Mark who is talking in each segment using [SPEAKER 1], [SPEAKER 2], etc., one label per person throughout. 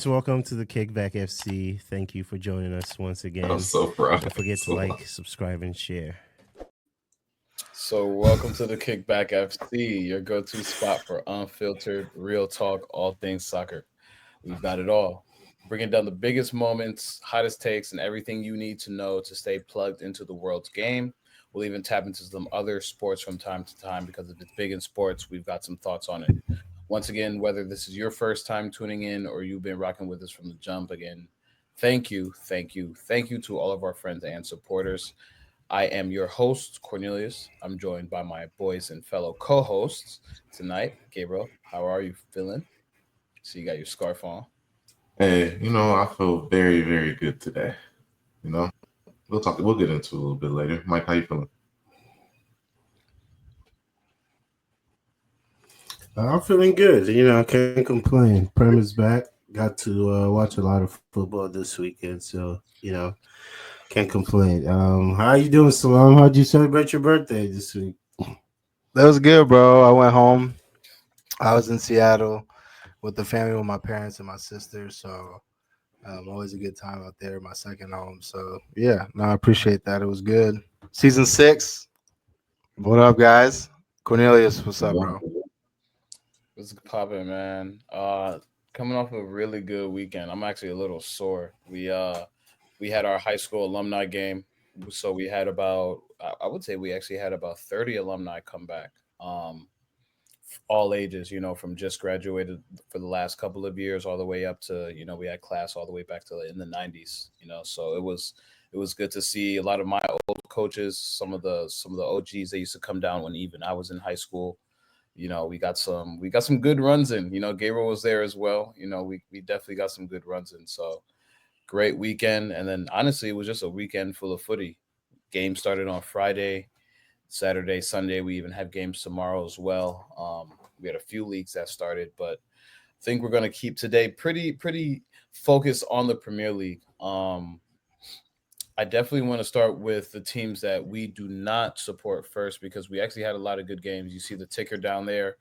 [SPEAKER 1] Welcome to the Kickback FC. Thank you for joining us once
[SPEAKER 2] I'm
[SPEAKER 1] again.
[SPEAKER 2] so proud.
[SPEAKER 1] Don't forget to like, subscribe, and share.
[SPEAKER 3] So, welcome to the Kickback FC, your go to spot for unfiltered, real talk, all things soccer. We've got it all. Bringing down the biggest moments, hottest takes, and everything you need to know to stay plugged into the world's game. We'll even tap into some other sports from time to time because if it's big in sports, we've got some thoughts on it. Once again, whether this is your first time tuning in or you've been rocking with us from the jump again, thank you to all of our friends and supporters. I am your host, Cornelius. I'm joined by my boys and fellow co hosts tonight. Gabriel, how are you feeling? So, you got your scarf on.
[SPEAKER 2] Hey, I feel very, very good today. We'll get into it a little bit later. Mike, how you feeling?
[SPEAKER 1] I'm feeling good. I can't complain. Prem is back. Got to watch a lot of football this weekend, so can't complain. How you doing, Salam? How'd you celebrate your birthday this week?
[SPEAKER 4] That was good, bro. I went home. I was in Seattle with the family, with my parents and my sister. So always a good time out there, my second home. So yeah, no, I appreciate that. It was good. Season 6. What up, guys? Cornelius, what's up, bro?
[SPEAKER 3] What's popping, man? Coming off a really good weekend. I'm actually a little sore. We had our high school alumni game, so we had about I would say we actually had about 30 alumni come back. All ages, from just graduated for the last couple of years all the way up to, we had class all the way back to in the 90s, so it was good to see a lot of my old coaches, some of the OGs that used to come down when even I was in high school. We got some good runs in. Gabriel was there as well. We definitely got some good runs in. So great weekend. And then honestly, it was just a weekend full of footy. Game started on Friday, Saturday, Sunday. We even have games tomorrow as well. We had a few leagues that started, but I think we're gonna keep today pretty focused on the Premier League. I definitely want to start with the teams that we do not support first because we actually had a lot of good games. You see the ticker down there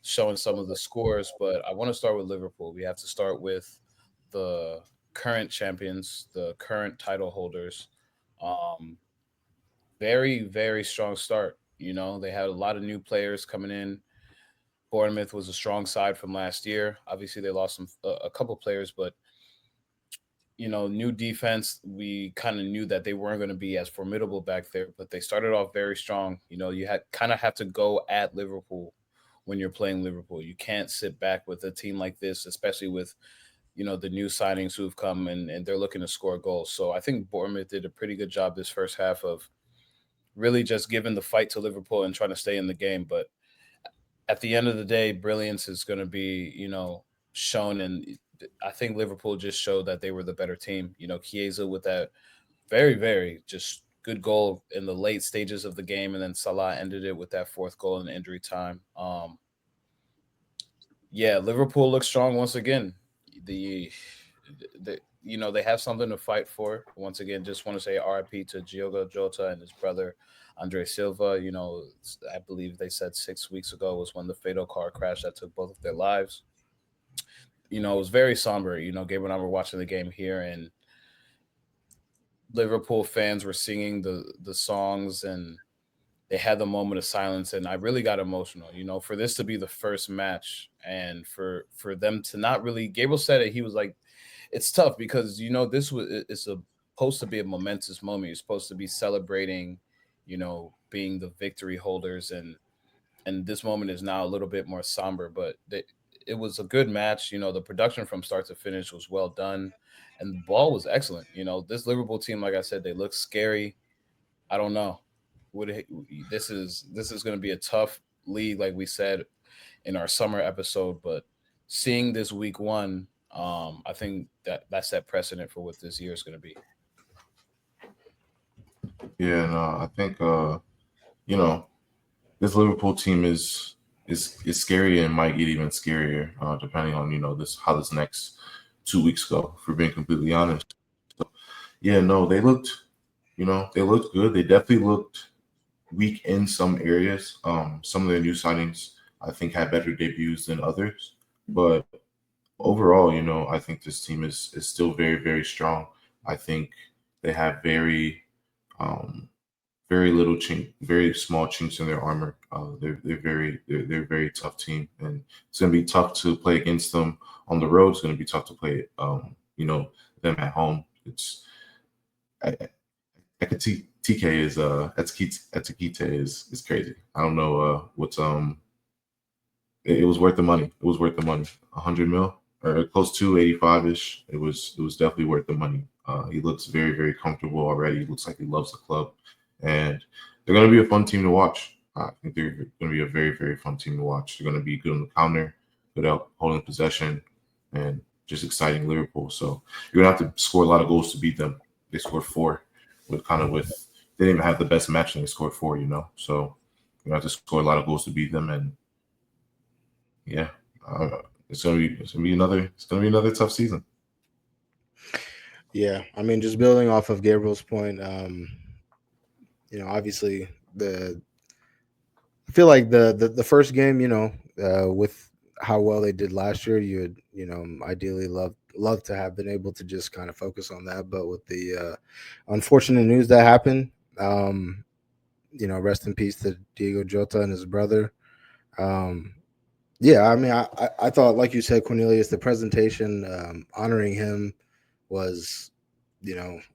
[SPEAKER 3] showing some of the scores, but I want to start with Liverpool. We have to start with the current champions, the current title holders. Um, Very, very strong start. They had a lot of new players coming in. Bournemouth was a strong side from last year. Obviously, they lost a couple players, but new defense. We kind of knew that they weren't going to be as formidable back there, but they started off very strong. You had kind of have to go at Liverpool when you're playing Liverpool. You can't sit back with a team like this, especially with the new signings who've come and they're looking to score goals. So I think Bournemouth did a pretty good job this first half of really just giving the fight to Liverpool and trying to stay in the game. But at the end of the day, brilliance is going to be, shown. And I think Liverpool just showed that they were the better team. Chiesa with that very, very just good goal in the late stages of the game. And then Salah ended it with that fourth goal in injury time. Yeah, Liverpool looks strong once again. The, they have something to fight for. Once again, just want to say RIP to Diogo Jota and his brother Andre Silva. I believe they said 6 weeks ago was when the fatal car crash that took both of their lives. It was very somber. Gabe and I were watching the game here, and Liverpool fans were singing the songs, and they had the moment of silence, and I really got emotional. For this to be the first match, and for them to not really. Gabriel said it. He was like, "It's tough because this was it's supposed to be a momentous moment. You're supposed to be celebrating, being the victory holders, and this moment is now a little bit more somber. But it was a good match. The production from start to finish was well done, and the ball was excellent. This Liverpool team, like I said, they look scary. I don't know. This is going to be a tough league, like we said in our summer episode. But seeing this week one, I think that set precedent for what this year is going to be.
[SPEAKER 2] Yeah, no, I think you know, this Liverpool team is scary and might get even scarier, depending on, this how this next 2 weeks go, for being completely honest. So yeah, no, they looked good. They definitely looked weak in some areas. Some of their new signings I think had better debuts than others. But overall, I think this team is still very, very strong. I think they have um, very little chink, very small chinks in their armor. They're a very tough team, and it's gonna be tough to play against them on the road. It's gonna be tough to play, them at home. It's TK is Etikite is crazy. I don't know what's it was worth the money. It was worth the money. 100 mil or close to 85 ish. It was definitely worth the money. He looks very, very comfortable already. He looks like he loves the club, and they're going to be a fun team to watch. I think they're going to be a very, very fun team to watch. They're going to be good on the counter, good out holding possession, and just exciting Liverpool. So you're going to have to score a lot of goals to beat them. They scored four with they didn't even have the best match and they scored four. So you have to score a lot of goals to beat them, and yeah, it's gonna be another tough season.
[SPEAKER 4] Yeah, I mean, just building off of Gabriel's point, obviously the I feel like the first game, with how well they did last year, you would, ideally love to have been able to just kind of focus on that. But with the unfortunate news that happened, rest in peace to Diego Jota and his brother. Um, yeah, I mean, I thought, like you said, Cornelius, the presentation honoring him was,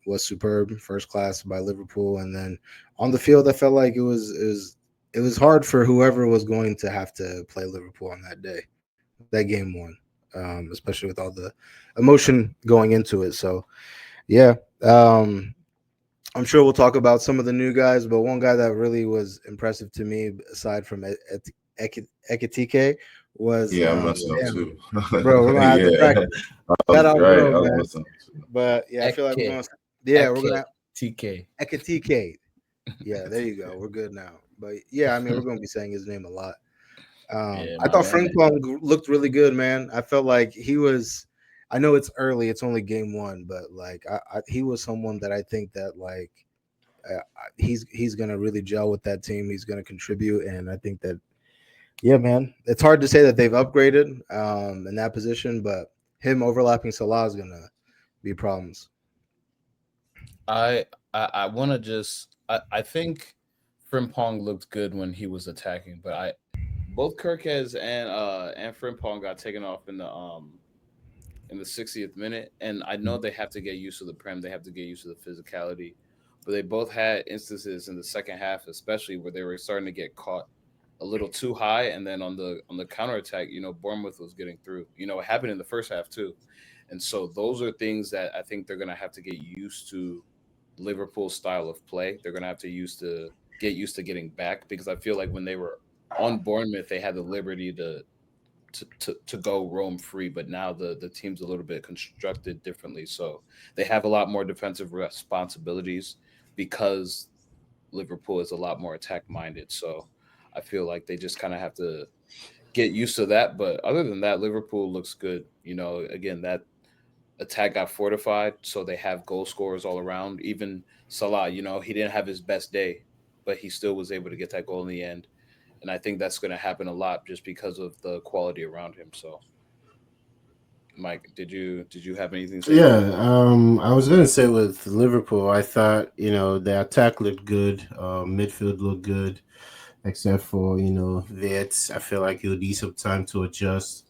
[SPEAKER 4] was superb, first class by Liverpool, and then on the field, I felt like it was hard for whoever was going to have to play Liverpool on that day, that game one, especially with all the emotion going into it. So yeah, I'm sure we'll talk about some of the new guys, but one guy that really was impressive to me, aside from Ekitike, was
[SPEAKER 2] Yeah, I'm messing up
[SPEAKER 4] damn,
[SPEAKER 2] too.
[SPEAKER 4] bro. We're gonna have to
[SPEAKER 2] Yeah,
[SPEAKER 4] practice.
[SPEAKER 2] I
[SPEAKER 4] Shout
[SPEAKER 2] was
[SPEAKER 4] out,
[SPEAKER 2] right.
[SPEAKER 4] bro,
[SPEAKER 2] I was
[SPEAKER 4] man.
[SPEAKER 2] messing up too.
[SPEAKER 4] But yeah, I feel like we're
[SPEAKER 3] Eke,
[SPEAKER 4] gonna. Yeah, we're
[SPEAKER 3] Eke,
[SPEAKER 4] gonna
[SPEAKER 3] TK.
[SPEAKER 4] Ekitike. Yeah, there you go. We're good now. But yeah, I mean, we're gonna be saying his name a lot.
[SPEAKER 3] Yeah,
[SPEAKER 4] I
[SPEAKER 3] my
[SPEAKER 4] thought
[SPEAKER 3] man.
[SPEAKER 4] Frimpong looked really good, man. I felt like he was. I know it's early; it's only game one, but like he was someone that I think that like he's gonna really gel with that team. He's gonna contribute, and I think that yeah, man, it's hard to say that they've upgraded in that position, but him overlapping Salah is gonna be problems.
[SPEAKER 3] I want to just I think Frimpong looked good when he was attacking, but I both Kirkez and Frimpong got taken off in the 60th minute, and I know they have to get used to the prem, they have to get used to the physicality, but they both had instances in the second half, especially where they were starting to get caught a little too high, and then on the counter attack, Bournemouth was getting through. It happened in the first half too, and so those are things that I think they're gonna have to get used to. Liverpool's style of play, they're gonna have to get used to getting back, because I feel like when they were on Bournemouth, they had the liberty to go roam free, but now the team's a little bit constructed differently, so they have a lot more defensive responsibilities because Liverpool is a lot more attack minded. So I feel like they just kind of have to get used to that. But other than that, Liverpool looks good. Again, that attack got fortified, so they have goal scorers all around. Even Salah, he didn't have his best day, but he still was able to get that goal in the end. And I think that's going to happen a lot just because of the quality around him. So, Mike, did you have anything to say about
[SPEAKER 1] Yeah,
[SPEAKER 3] it?
[SPEAKER 1] I was gonna say with Liverpool, I thought the attack looked good, midfield looked good, except for Vitz. I feel like he'll need some time to adjust.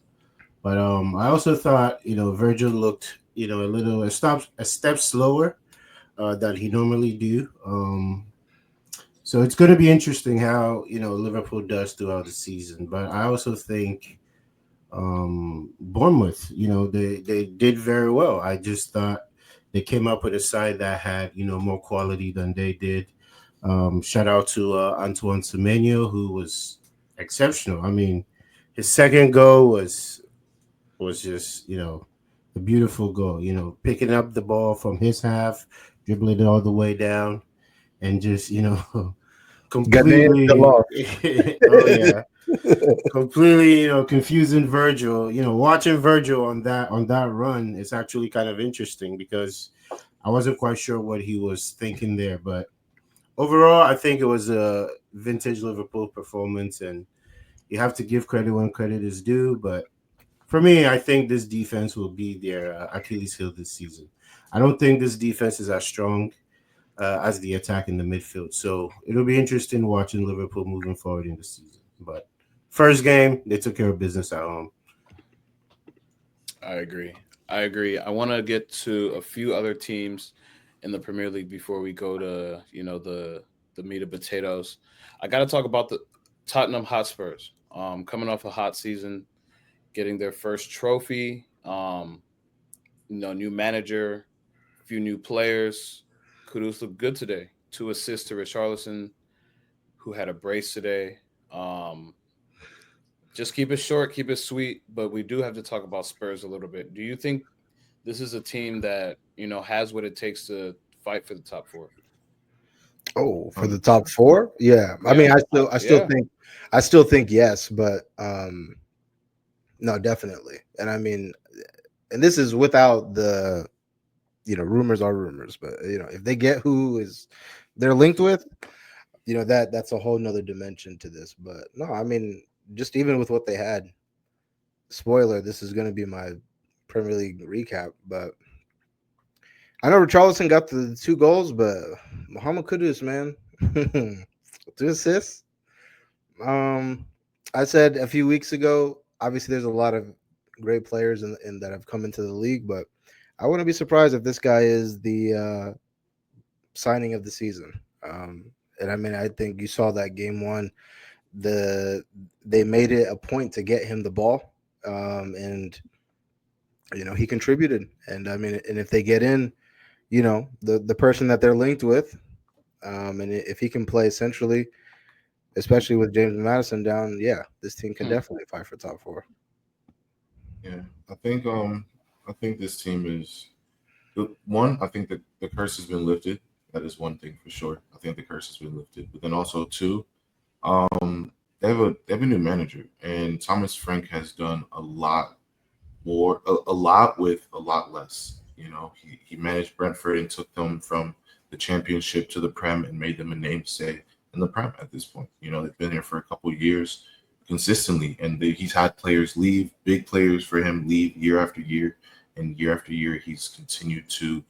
[SPEAKER 1] But I also thought Virgil looked a step slower than he normally do. So it's going to be interesting how Liverpool does throughout the season. But I also think Bournemouth, they did very well. I just thought they came up with a side that had more quality than they did. Shout out to Antoine Semenyo, who was exceptional. I mean, his second goal was just a beautiful goal. Picking up the ball from his half, dribbling it all the way down, and just
[SPEAKER 4] Ghanaian
[SPEAKER 1] completely.
[SPEAKER 4] Galore.
[SPEAKER 1] Oh yeah, completely confusing Virgil. Watching Virgil on that run is actually kind of interesting because I wasn't quite sure what he was thinking there, but overall I think it was a vintage Liverpool performance, and you have to give credit when credit is due. But For me, I think this defense will be their Achilles heel this season. I don't think this defense is as strong as the attack in the midfield. So it'll be interesting watching Liverpool moving forward in the season. But first game, they took care of business at home.
[SPEAKER 3] I agree. I agree. I want to get to a few other teams in the Premier League before we go to the meat and potatoes. I got to talk about the Tottenham Hotspurs. Coming off a hot season, getting their first trophy. New manager, a few new players. Kudus looked good today. 2 assists to Richarlison, who had a brace today. Um, just keep it short, keep it sweet. But we do have to talk about Spurs a little bit. Do you think this is a team that has what it takes to fight for the top four?
[SPEAKER 4] Oh, for the top
[SPEAKER 2] 100%.
[SPEAKER 4] four? Yeah. I mean,
[SPEAKER 3] Yeah, yeah.
[SPEAKER 4] I still think yes, but no, definitely. And I mean, and this is without the rumors are rumors, but if they get who is they're linked with, that's a whole nother dimension to this. But no, I mean, just even with what they had, spoiler, this is going to be my Premier League recap. But I know Richarlison got the 2 goals, but Muhammad Kudus, man, 2 assists. Um, I said a few weeks ago, obviously there's a lot of great players in that have come into the league, but I wouldn't be surprised if this guy is the signing of the season. And I mean, I think you saw that game one. They made it a point to get him the ball, and he contributed. And I mean, and if they get in, the person that they're linked with, and if he can play centrally, especially with James Madison down, yeah, this team can
[SPEAKER 3] Hmm.
[SPEAKER 4] definitely fight for top four.
[SPEAKER 2] Yeah, I think this team is the one. I think that the curse has been lifted. That is one thing for sure. I think the curse has been lifted. But then also two, they have a new manager, and Thomas Frank has done a lot more, a lot with a lot less. He managed Brentford and took them from the championship to the Prem and made them a namesake in the Prem at this point. They've been here for a couple of years consistently, and he's had players leave, big players for him leave year after year, and year after year he's continued to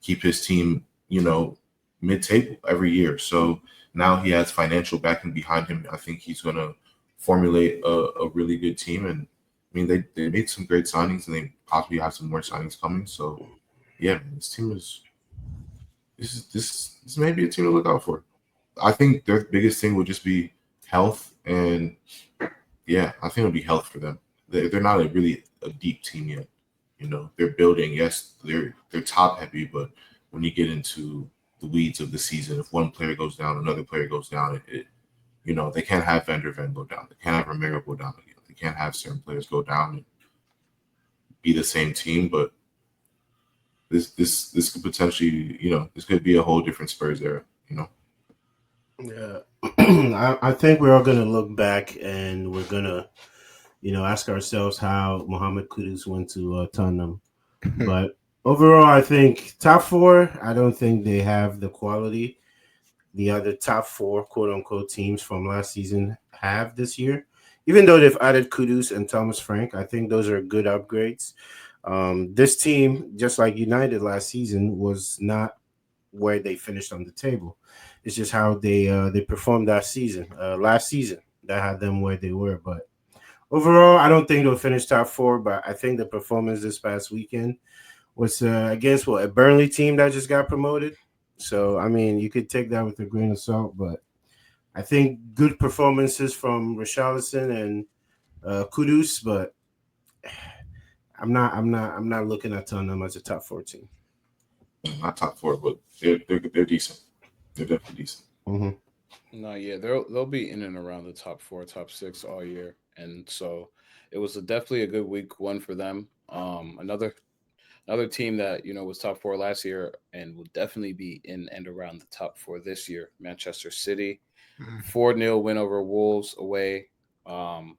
[SPEAKER 2] keep his team, mid-table every year. So now he has financial backing behind him. I think he's going to formulate a really good team, and I mean, they made some great signings, and they possibly have some more signings coming. So, yeah, man, this team is this may be a team to look out for. I think their biggest thing would just be health, and yeah, I think it'll be health for them. They're not really a deep team yet. They're building. Yes, they're top heavy, but when you get into the weeds of the season, if one player goes down, another player goes down. They can't have Van der Ven go down. They can't have Romero go down again. They can't have certain players go down and be the same team. But this could potentially, this could be a whole different Spurs era.
[SPEAKER 1] Yeah, I think we're all gonna look back and we're gonna, ask ourselves how Mohamed Kudus went to Tottenham. But overall, I think top four. I don't think they have the quality the other top four quote unquote teams from last season have this year. Even though they've added Kudus and Thomas Frank, I think those are good upgrades. This team, just like United last season, was not where they finished on the table. It's just how they performed that season, last season, that had them where they were. But overall, I don't think they'll finish top four. But I think the performance this past weekend was against a Burnley team that just got promoted. So I mean, you could take that with a grain of salt, but I think good performances from Richarlison and Kudus, but I'm not looking at Tottenham as a top four team.
[SPEAKER 2] Not top four, but they're decent. They're definitely decent.
[SPEAKER 1] Mm-hmm.
[SPEAKER 3] No, yeah, they'll be in and around the top four, top six all year, and so it was definitely a good week one for them. Another team that was top four last year and will definitely be in and around the top four this year. Manchester City, 4-0 win over Wolves away. Um,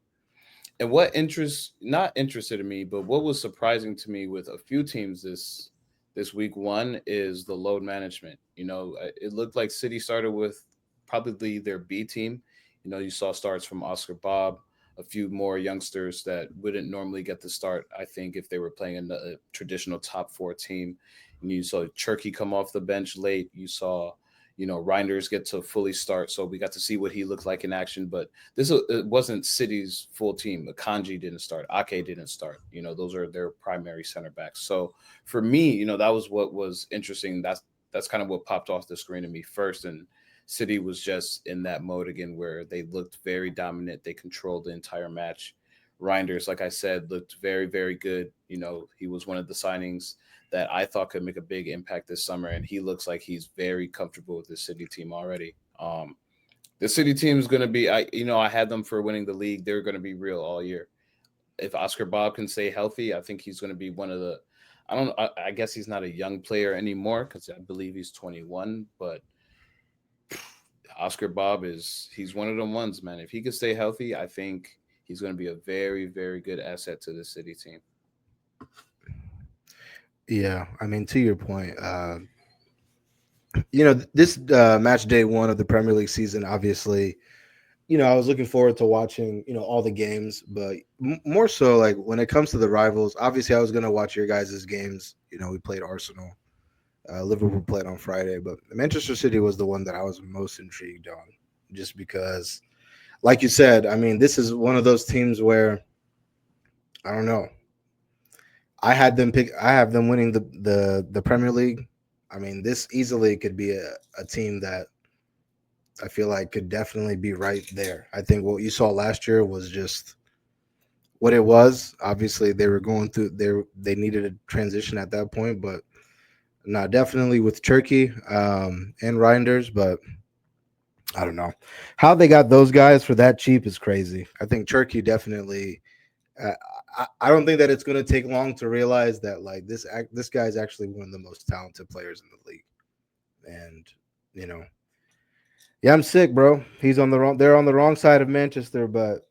[SPEAKER 3] and what interest not interested in me, but what was surprising to me with a few teams this week one is the load management. It looked like City started with probably their B team. You saw starts from Oscar Bob, a few more youngsters that wouldn't normally get the start. I think if they were playing in a traditional top four team, and you saw Cherky come off the bench late, you saw Reinders get to fully start, so we got to see what he looked like in action. But it wasn't City's full team. Akanji didn't start, Ake didn't start. Those are their primary center backs. So for me, that was what was interesting. That's kind of what popped off the screen to me first, and City was just in that mode again where they looked very dominant. They controlled the entire match. Reinders, like I said, looked very, very good. He was one of the signings that I thought could make a big impact this summer, and he looks like he's very comfortable with the City team already. The City team is going to be, I had them for winning the league. They're going to be real all year. If Oscar Bob can stay healthy, I think he's going to be one of the. I guess he's not a young player anymore because I believe he's 21, but Oscar Bob he's one of them ones, man. If he could stay healthy, I think he's going to be a very, very good asset to the City team.
[SPEAKER 4] Yeah, I mean, to your point, this match day one of the Premier League season, obviously, I was looking forward to watching, all the games, but more so like when it comes to the rivals, obviously I was going to watch your guys' games. We played Arsenal. Liverpool played on Friday, but Manchester City was the one that I was most intrigued on, just because, like you said, I mean, this is one of those teams where, I don't know, I have them winning the Premier League. I mean, this easily could be a team that I feel like could definitely be right there. I think what you saw last year was just what it was. Obviously, they were going through they needed a transition at that point, but no, definitely with Turkey and Reinders, but I don't know how they got those guys for that cheap is crazy. I think Turkey definitely. I don't think that it's going to take long to realize that like this guy is actually one of the most talented players in the league, and yeah, I'm sick, bro. They're on the wrong side of Manchester, but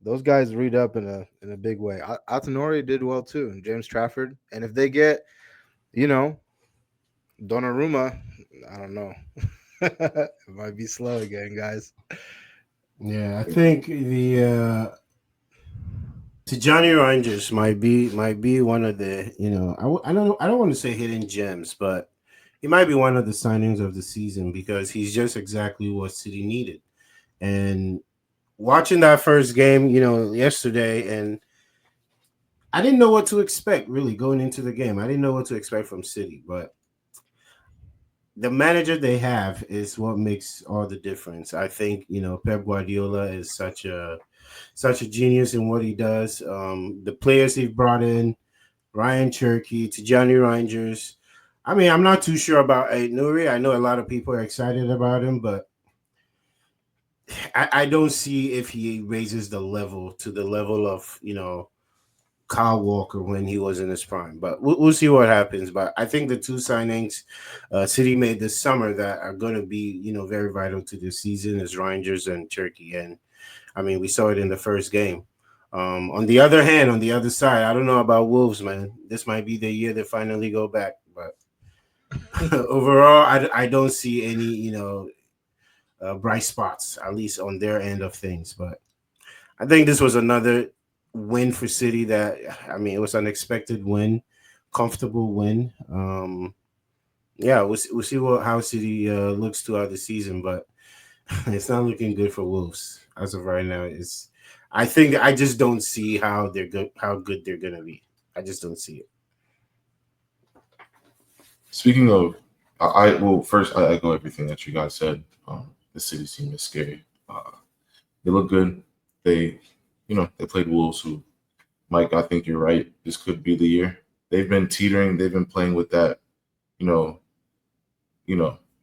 [SPEAKER 4] those guys read up in a big way. Altonori did well too, and James Trafford, and if they get Donnarumma, I don't know. It might be slow again, guys.
[SPEAKER 1] Yeah, I think the Tijani Rangers might be one of the I don't want to say hidden gems, but he might be one of the signings of the season because he's just exactly what City needed. And watching that first game, yesterday, and I didn't know what to expect really going into the game. I didn't know what to expect from City, but the manager they have is what makes all the difference. I think Pep Guardiola is such a genius in what he does. The players he's brought in, Ryan Cherky, Tijani Rangers. I mean, I'm not too sure about Nuri. I know a lot of people are excited about him, but I don't see if he raises the level to the level of Kyle Walker when he was in his prime. But we'll see what happens. But I think the two signings City made this summer that are going to be very vital to this season is Rangers and Turkey. And I mean, we saw it in the first game. On the other hand, on the other side, I don't know about Wolves, man. This might be the year they finally go back. But overall, I don't see any, bright spots, at least on their end of things. But I think this was another win for City that, I mean, it was an unexpected win, comfortable win. Yeah, we'll see how City looks throughout the season, but it's not looking good for Wolves as of right now. I just don't see how good they're gonna be. I just don't see it.
[SPEAKER 2] Speaking of, first I echo everything that you guys said. The City team is scary. They look good. They played Wolves, who, Mike, I think you're right. This could be the year. They've been teetering. They've been playing with that,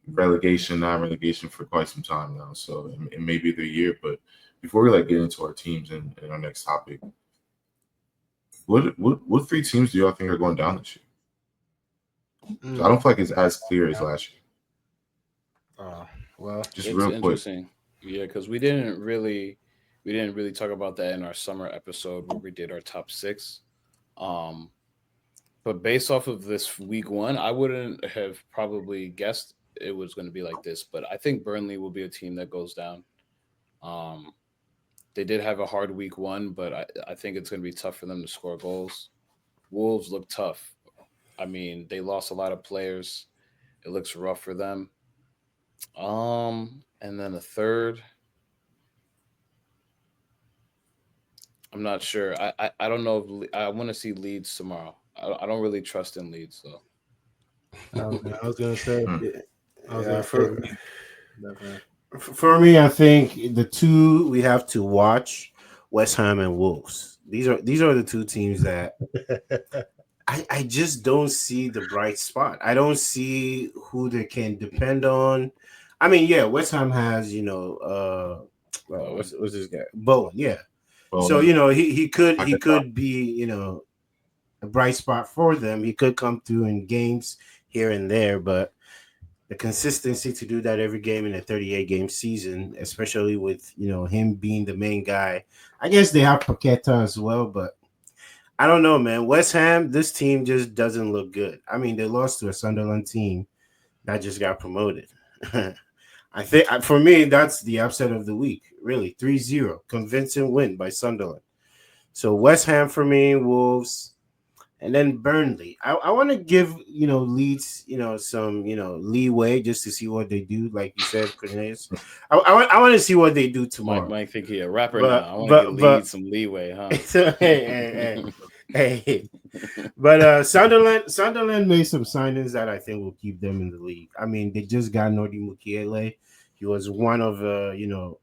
[SPEAKER 2] relegation, non-relegation for quite some time now. So it may be the year. But before we get into our teams and our next topic, what three teams do y'all think are going down this year? I don't feel like it's as clear as last year.
[SPEAKER 4] Well,
[SPEAKER 2] just
[SPEAKER 3] it's
[SPEAKER 2] real
[SPEAKER 3] interesting. Quick. Yeah, because we didn't really talk about that in our summer episode where we did our top 6. But based off of this week 1, I wouldn't have probably guessed it was going to be like this. But I think Burnley will be a team that goes down. They did have a hard week one, but I think it's going to be tough for them to score goals. Wolves look tough. I mean, they lost a lot of players. It looks rough for them. And then the third, I'm not sure. I don't know if I want to see Leeds tomorrow. I don't really trust in Leeds though.
[SPEAKER 4] I was gonna say,
[SPEAKER 2] Hmm.
[SPEAKER 1] Yeah,
[SPEAKER 4] I was
[SPEAKER 1] yeah,
[SPEAKER 4] gonna say, definitely.
[SPEAKER 1] for me, I think the two we have to watch, West Ham and Wolves. These are the two teams that I just don't see the bright spot. I don't see who they can depend on. I mean, yeah, West Ham has,
[SPEAKER 3] Bowen.
[SPEAKER 1] what's this guy? Bowen, yeah. So,
[SPEAKER 2] Well,
[SPEAKER 1] he
[SPEAKER 2] Paquetá.
[SPEAKER 1] could be, a bright spot for them. He could come through in games here and there, but the consistency to do that every game in a 38 game season, especially with, him being the main guy. I guess they have Paqueta as well, but I don't know, man. West Ham, this team just doesn't look good. I mean, they lost to a Sunderland team that just got promoted. I think for me, that's the upset of the week. Really, 3-0, convincing win by Sunderland. So West Ham for me, Wolves, and then Burnley. I want to give Leeds some leeway just to see what they do. Like you said, Cornelius, I want to see what they do
[SPEAKER 3] Mike
[SPEAKER 1] tomorrow.
[SPEAKER 3] Mike think he a rapper now.
[SPEAKER 1] But
[SPEAKER 3] I want to get
[SPEAKER 1] but
[SPEAKER 3] Leeds
[SPEAKER 1] but
[SPEAKER 3] some leeway, huh?
[SPEAKER 1] so, hey. But Sunderland made some signings that I think will keep them in the league. I mean, they just got Nordi Mukiele. He was one of the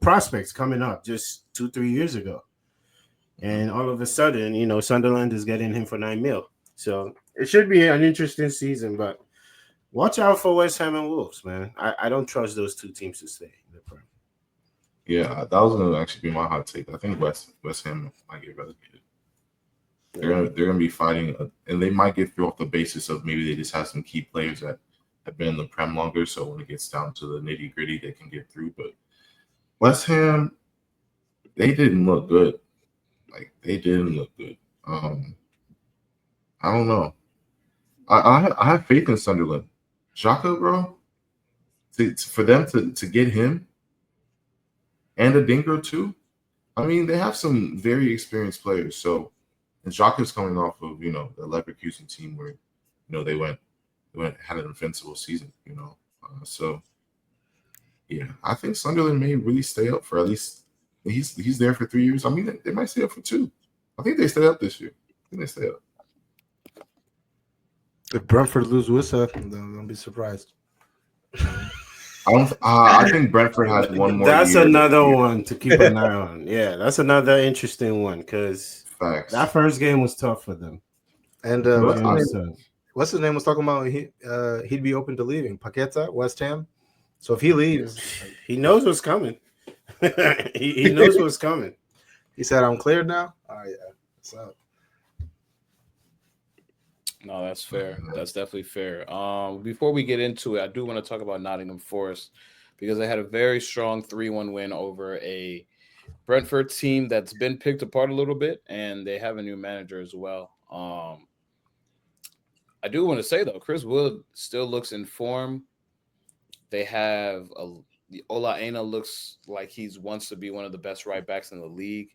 [SPEAKER 1] prospects coming up just 2-3 years ago, and all of a sudden, Sunderland is getting him for 9 mil. So it should be an interesting season. But watch out for West Ham and Wolves, man. I don't trust those two teams to stay in the Prem.
[SPEAKER 2] Yeah, that was gonna actually be my hot take. I think West Ham might get relegated. They're gonna be fighting, and they might get through off the basis of maybe they just have some key players that have been in the Prem longer. So when it gets down to the nitty gritty, they can get through. But West Ham, they didn't look good. Like they didn't look good. Um, I don't know. I have faith in Sunderland. Xhaka, bro. For them to get him and a Dingo too. I mean, they have some very experienced players. So, and Xhaka's coming off of the Leverkusen team where they went had an invincible season. So yeah, I think Sunderland may really stay up for at least he's there for 3 years. I mean, they might stay up for two. I think they stay up this year. I think they stay up.
[SPEAKER 4] If Brentford lose Wissa, don't be surprised.
[SPEAKER 2] I think Brentford has one more
[SPEAKER 1] That's
[SPEAKER 2] year.
[SPEAKER 1] another one to keep an eye on. Yeah, that's another interesting one because
[SPEAKER 2] Facts.
[SPEAKER 1] that first game was tough for them.
[SPEAKER 4] And
[SPEAKER 2] But
[SPEAKER 4] what's his name was talking about he'd be open to leaving Paqueta, West Ham. So if he leaves,
[SPEAKER 1] He knows what's coming. he knows what's coming.
[SPEAKER 4] he said, "I'm cleared now." Oh yeah, what's up?
[SPEAKER 3] No, that's fair. That's definitely fair. Before we get into it, I do want to talk about Nottingham Forest because they had a very strong 3-1 win over a Brentford team that's been picked apart a little bit, and they have a new manager as well. I do want to say though, Chris Wood still looks in form. They have the Ola Aina looks like he's wants to be one of the best right backs in the league.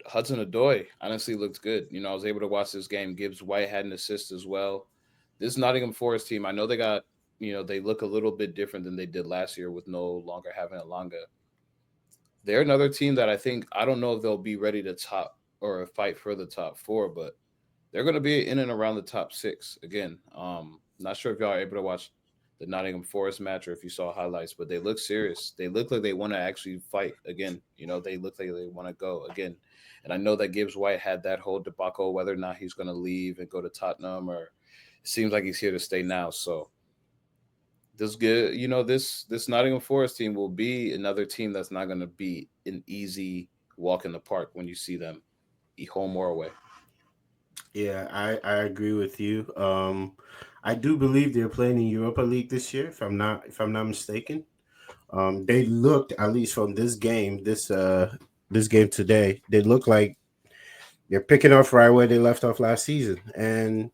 [SPEAKER 3] Hudson Odoi honestly looked good. I was able to watch this game. Gibbs White had an assist as well. This Nottingham Forest team, I know they got, they look a little bit different than they did last year with no longer having Alanga. They're another team that I don't know if they'll be ready to top or fight for the top four, but they're going to be in and around the top six again. Not sure if y'all are able to watch the Nottingham Forest match or if you saw highlights, but they look serious. They look like they want to actually fight again. They look like they want to go again. And I know that Gibbs White had that whole debacle, whether or not he's going to leave and go to Tottenham, or it seems like he's here to stay now. So this good, this Nottingham Forest team will be another team that's not going to be an easy walk in the park when you see them, home or away.
[SPEAKER 1] Yeah, I agree with you. I do believe they're playing in Europa League this year, if I'm not mistaken. They looked, at least from this game today, they look like they're picking up right where they left off last season. And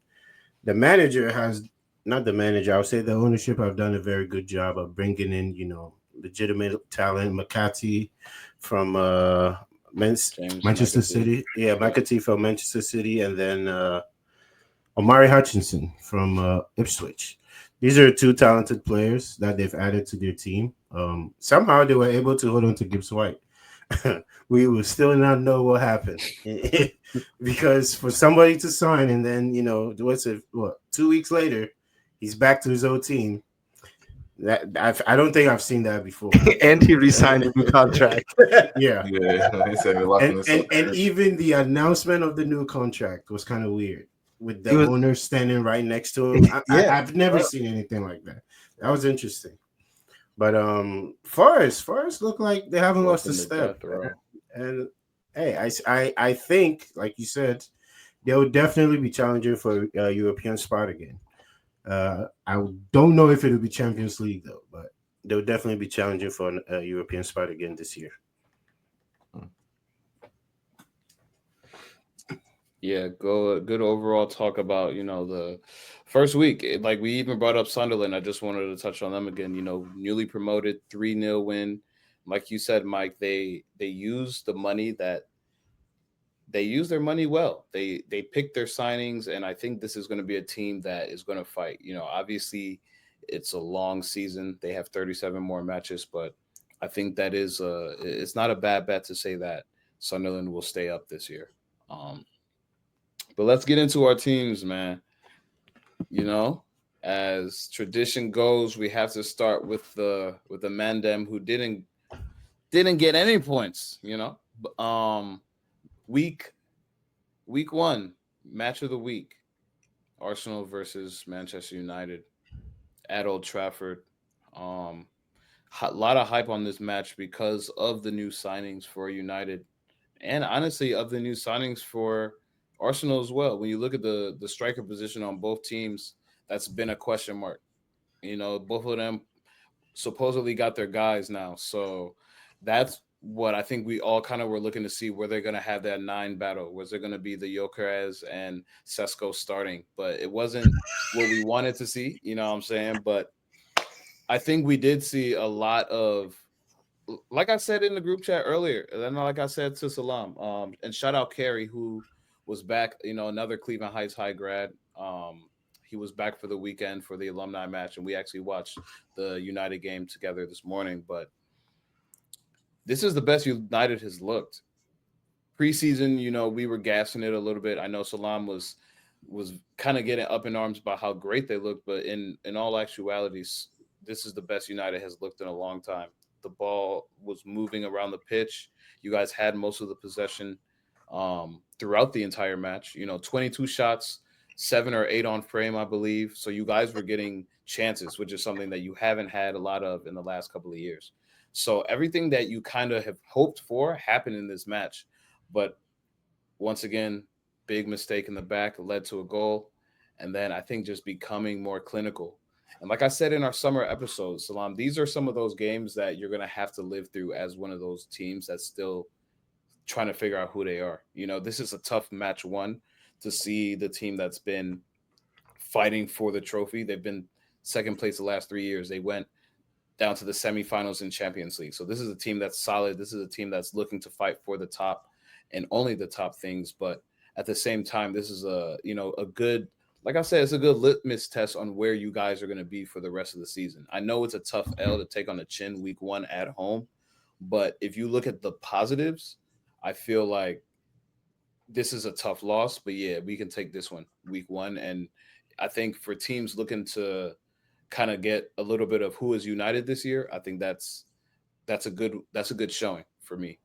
[SPEAKER 1] the manager has not the manager, I would say the ownership have done a very good job of bringing in, legitimate talent. McCarthy from
[SPEAKER 3] James
[SPEAKER 1] Manchester
[SPEAKER 3] McAtee.
[SPEAKER 1] City. Yeah, McAtee from Manchester City, and then Omari Hutchinson from Ipswich. These are two talented players that they've added to their team. Somehow they were able to hold on to Gibbs White. We will still not know what happened because for somebody to sign and then what's it? What 2 weeks later, he's back to his old team. That I don't think I've seen that before.
[SPEAKER 4] And he resigned a new contract.
[SPEAKER 1] Yeah,
[SPEAKER 2] Yeah, they said they're locking this up.
[SPEAKER 1] and even the announcement of the new contract was kind of weird with
[SPEAKER 4] He
[SPEAKER 1] the
[SPEAKER 4] was,
[SPEAKER 1] owner standing right next to him.
[SPEAKER 4] yeah.
[SPEAKER 1] I've never seen anything like that. That was interesting. But Forest look like they haven't lost a
[SPEAKER 3] Welcome to
[SPEAKER 1] step.
[SPEAKER 3] death row.
[SPEAKER 1] And hey, I think, like you said, they will definitely be challenging for a European spot again. I don't know if it'll be Champions League though, but they'll definitely be challenging for a European spot again this year.
[SPEAKER 3] Yeah, go good overall talk about the first week. Like we even brought up Sunderland. I just wanted to touch on them again. Newly promoted 3-0 win. Like you said, Mike, they used the money that they use their money well. They picked their signings, and I think this is going to be a team that is going to fight. Obviously, it's a long season. They have 37 more matches, but I think that is it's not a bad bet to say that Sunderland will stay up this year. Um, but let's get into our teams, man. You know, as tradition goes, we have to start with the Mandem who didn't get any points. Week week one match of the week: Arsenal versus Manchester United at Old Trafford. Um, a lot of hype on this match because of the new signings for United, and honestly, of the new signings for Arsenal as well. When you look at the striker position on both teams, that's been a question mark. Both of them supposedly got their guys now. So that's what I think we all kind of were looking to see where they're going to have that 9 battle. Was there going to be the Jokeres and Sesko starting? But it wasn't what we wanted to see, you know what I'm saying? But I think we did see a lot of, like I said in the group chat earlier, and then like I said to Salam, and shout out Carey, who was back, another Cleveland Heights high grad. He was back for the weekend for the alumni match, and we actually watched the United game together this morning. But this is the best United has looked. Preseason, we were gassing it a little bit. I know Salam was kind of getting up in arms about how great they looked, but in all actuality, this is the best United has looked in a long time. The ball was moving around the pitch. You guys had most of the possession throughout the entire match. 22 shots, 7 or 8 on frame, I believe. So you guys were getting chances, which is something that you haven't had a lot of in the last couple of years. So everything that you kind of have hoped for happened in this match. But once again, big mistake in the back led to a goal. And then I think just becoming more clinical. And like I said in our summer episode, Salam, these are some of those games that you're going to have to live through as one of those teams that's still trying to figure out who they are. This is a tough match one to see the team that's been fighting for the trophy. They've been second place the last 3 years. They went down to the semifinals in Champions League. So this is a team that's solid. This is a team that's looking to fight for the top and only the top things. But at the same time, this is a good, like I said, it's a good litmus test on where you guys are going to be for the rest of the season. I know it's a tough L to take on the chin week one at home, but if you look at the positives, I feel like this is a tough loss, but yeah, we can take this one week one. And I think for teams looking to kind of get a little bit of who is United this year, I think that's a good showing for me.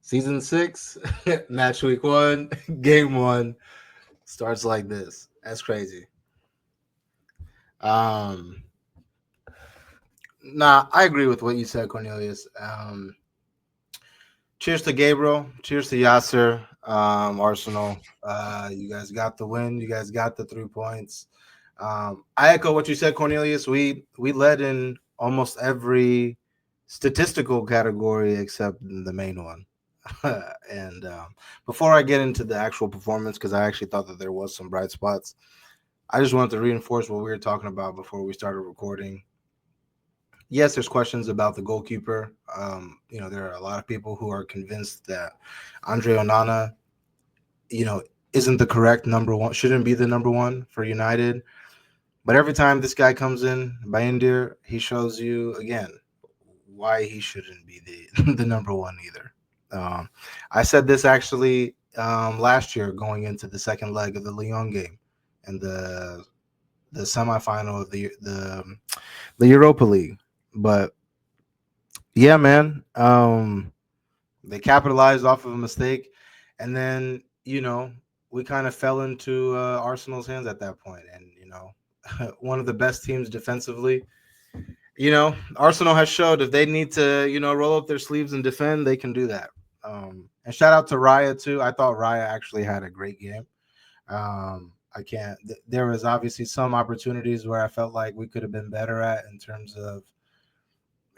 [SPEAKER 4] Season 6, match week 1, game 1 starts like this. That's crazy. Nah, I agree with what you said, Cornelius. Cheers to Gabriel. Cheers to Yasser. Arsenal. You guys got the win. You guys got the 3 points. I echo what you said, Cornelius. We led in almost every statistical category except the main one. And before I get into the actual performance, because I actually thought that there was some bright spots, I just wanted to reinforce what we were talking about before we started recording. Yes, there's questions about the goalkeeper. There are a lot of people who are convinced that Andre Onana, you know, isn't the correct number one, shouldn't be the number one for United. But every time this guy comes in, Bayindir, he shows you again why he shouldn't be the the number one either. I said this actually last year going into the second leg of the Lyon game and the semifinal of the Europa League. But yeah, man, they capitalized off of a mistake, and then we kind of fell into Arsenal's hands at that point, and one of the best teams defensively. Arsenal has showed if they need to, roll up their sleeves and defend, they can do that. And shout out to Raya too. I thought Raya actually had a great game. I can't. There was obviously some opportunities where I felt like we could have been better at in terms of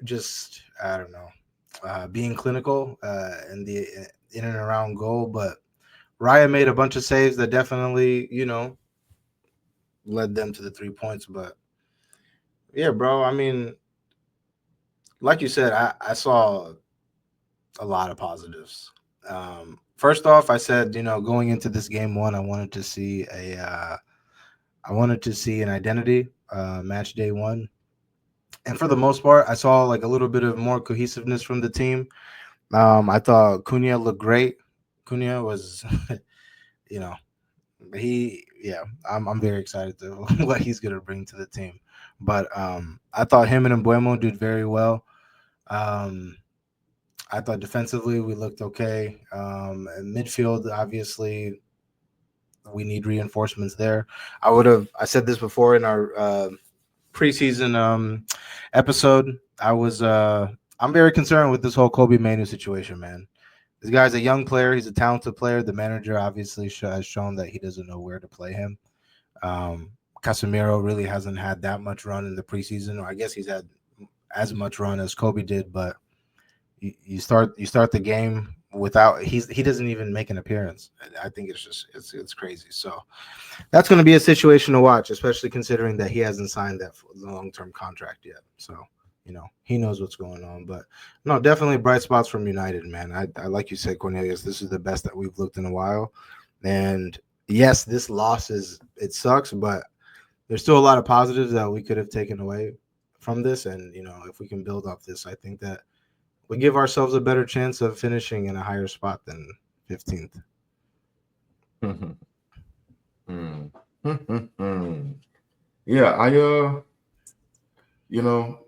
[SPEAKER 4] just I don't know, being clinical in the in and around goal. But Raya made a bunch of saves that definitely led them to the 3 points. But yeah, bro. I mean, like you said, I saw a lot of positives. First off, I said, going into this game one, I wanted to see an identity, match day one, and for the most part, I saw like a little bit of more cohesiveness from the team. I thought Cunha looked great. Cunha was, you know, yeah, I'm very excited to what he's gonna bring to the team. But I thought him and Mbuemo did very well. Um, I thought defensively we looked okay. In midfield, obviously, we need reinforcements there. I said this before in our preseason episode. I'm very concerned with this whole Kobe Manu situation, man. This guy's a young player. He's a talented player. The manager obviously has shown that he doesn't know where to play him. Casemiro really hasn't had that much run in the preseason, or I guess he's had as much run as Kobe did, but you start the game without he doesn't even make an appearance. I think it's crazy. So that's going to be a situation to watch, especially considering that he hasn't signed that long-term contract yet. So he knows what's going on. But no, definitely bright spots from United, man. I like you said, Cornelius, this is the best that we've looked in a while. And yes, this loss it sucks, but there's still a lot of positives that we could have taken away from this. And if we can build off this, I think that we give ourselves a better chance of finishing in a higher spot than 15th.
[SPEAKER 2] Yeah,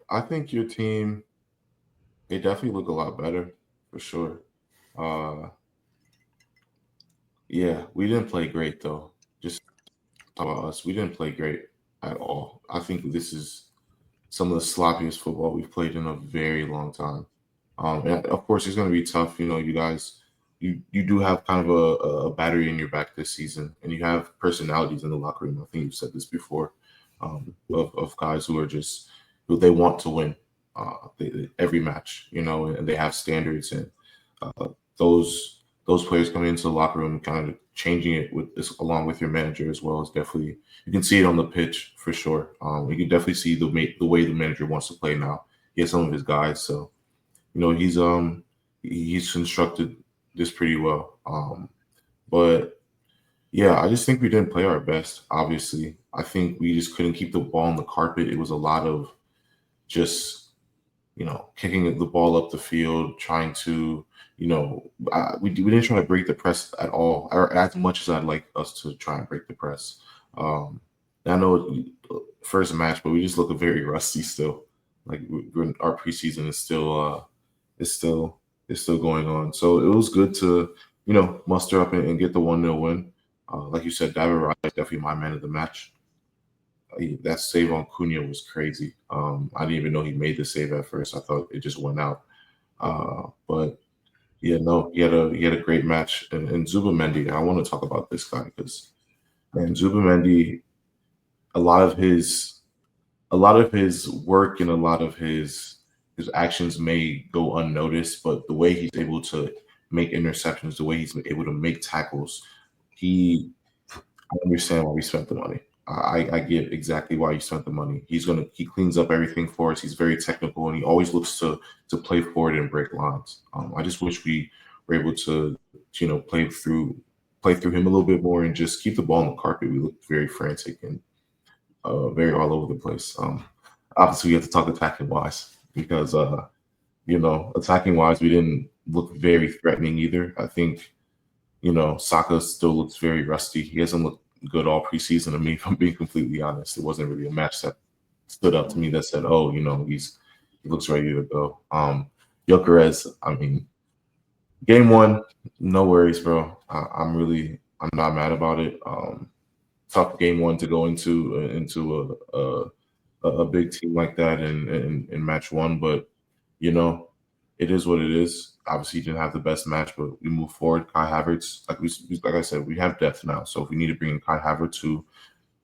[SPEAKER 2] I think your team, they definitely look a lot better for sure. Yeah, we didn't play great though. Just talk about us. We didn't play great at all. I think this is some of the sloppiest football we've played in a very long time. And of course, it's going to be tough. You guys, you do have kind of a battery in your back this season, and you have personalities in the locker room. I think you've said this before, of guys who are just who they want to win every match, and they have standards, and uh, those players coming into the locker room, kind of changing it with this along with your manager as well is definitely you can see it on the pitch for sure. You can definitely see the way the manager wants to play now. He has some of his guys, so he's constructed this pretty well. But yeah, I just think we didn't play our best. Obviously, I think we just couldn't keep the ball on the carpet. It was a lot of just kicking the ball up the field, trying to we didn't try to break the press at all, or as much as I'd like us to try and break the press. I know first match, but we just look very rusty still. Like our preseason is still is still going on. So it was good to muster up and get the 1-0 win. Like you said, David Raya is definitely my man of the match. That save on Cunha was crazy. I didn't even know he made the save at first. I thought it just went out. But yeah, no, he had a great match. And Zubamendi, I want to talk about this guy because man, Zubamendi, a lot of his work and a lot of his his actions may go unnoticed, but the way he's able to make interceptions, the way he's able to make tackles, he I understand why we spent the money. I get exactly why you spent the money. He cleans up everything for us. He's very technical and he always looks to play forward and break lines. I just wish we were able to play through him a little bit more and just keep the ball on the carpet. We looked very frantic and very all over the place. Obviously, we have to talk attacking wise because attacking wise, we didn't look very threatening either. I think Saka still looks very rusty. He hasn't looked good all preseason to me, if I'm being completely honest. It wasn't really a match that stood out to me that said, oh, he looks ready to go. Gyökeres, I mean, game one, no worries, bro. I'm not mad about it. Tough game one to go into a big team like that in match one, but it is what it is. Obviously, he didn't have the best match, but we move forward. Kai Havertz, like I said, we have depth now. So if we need to bring in Kai Havertz, who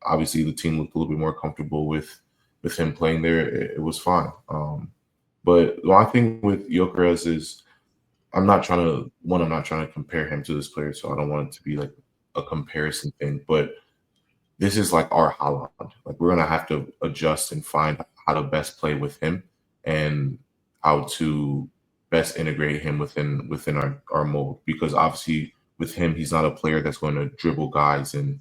[SPEAKER 2] obviously the team looked a little bit more comfortable with him playing there, it was fine. But the one thing with Gyökeres is I'm not trying to compare him to this player, so I don't want it to be like a comparison thing. But this is like our Haaland. Like we're gonna have to adjust and find how to best play with him and how to best integrate him within our mold. Because obviously with him, he's not a player that's going to dribble guys and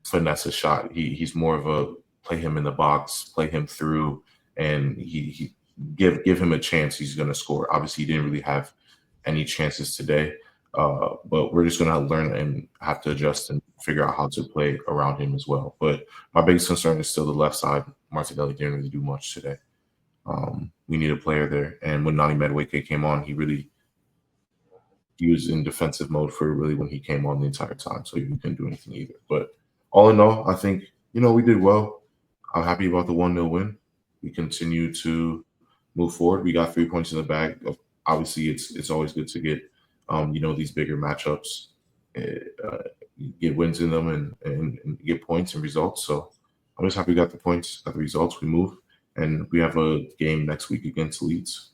[SPEAKER 2] finesse a shot. He's more of a play him in the box, play him through, and he give him a chance. He's going to score. Obviously, he didn't really have any chances today. But we're just going to learn and have to adjust and figure out how to play around him as well. But my biggest concern is still the left side. Martinelli didn't really do much today. We need a player there. And when Nani Madueke came on, he was in defensive mode for really when he came on the entire time. So he couldn't do anything either. But all in all, I think, we did well. I'm happy about the 1-0 win. We continue to move forward. We got 3 points in the bag. Obviously, it's always good to get these bigger matchups, get wins in them and get points and results. So I'm just happy we got the points, got the results. We move, and we have a game next week against Leeds,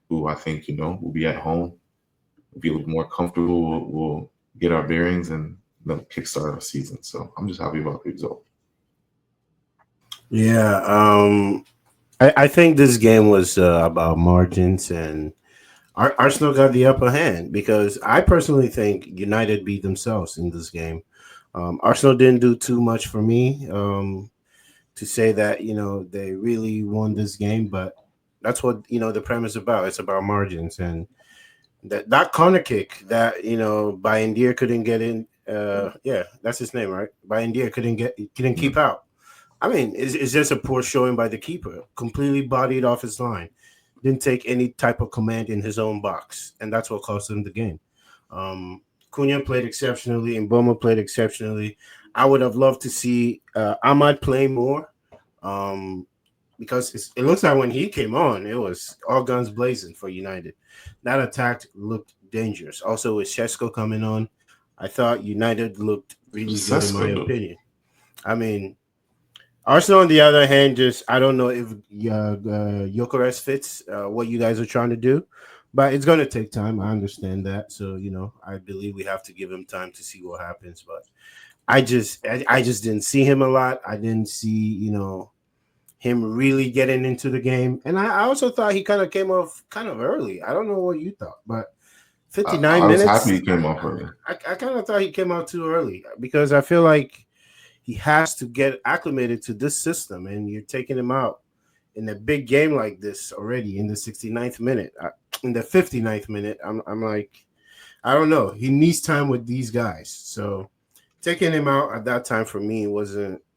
[SPEAKER 2] who I think will be at home, we'll be a little more comfortable. We'll get our bearings and kickstart our season. So I'm just happy about the result.
[SPEAKER 1] Yeah, I think this game was about margins and. Arsenal got the upper hand because I personally think United beat themselves in this game. Arsenal didn't do too much for me to say that they really won this game, but that's what the premise is about. It's about margins and that corner kick that Bayindir couldn't get in. Yeah, that's his name, right? Bayindir couldn't keep out. I mean, it's just a poor showing by the keeper. Completely bodied off his line. Didn't take any type of command in his own box, and that's what cost him the game. Cunha played exceptionally, and Boma played exceptionally. I would have loved to see Ahmad play more because it looks like when he came on, it was all guns blazing for United. That attack looked dangerous. Also, with Šeško coming on, I thought United looked really good in my opinion. I mean, Arsenal, on the other hand, I don't know if Gyökeres fits what you guys are trying to do, but it's going to take time. I understand that. So, I believe we have to give him time to see what happens. But I just didn't see him a lot. I didn't see, him really getting into the game. And I also thought he kind of came off kind of early. I don't know what you thought, but 59 minutes.
[SPEAKER 2] I was happy he came off early.
[SPEAKER 1] I kind of thought he came out too early because I feel like he has to get acclimated to this system, and you're taking him out in a big game like this already in the 69th minute. In the 59th minute, I'm like, I don't know. He needs time with these guys. So taking him out at that time for me wasn't –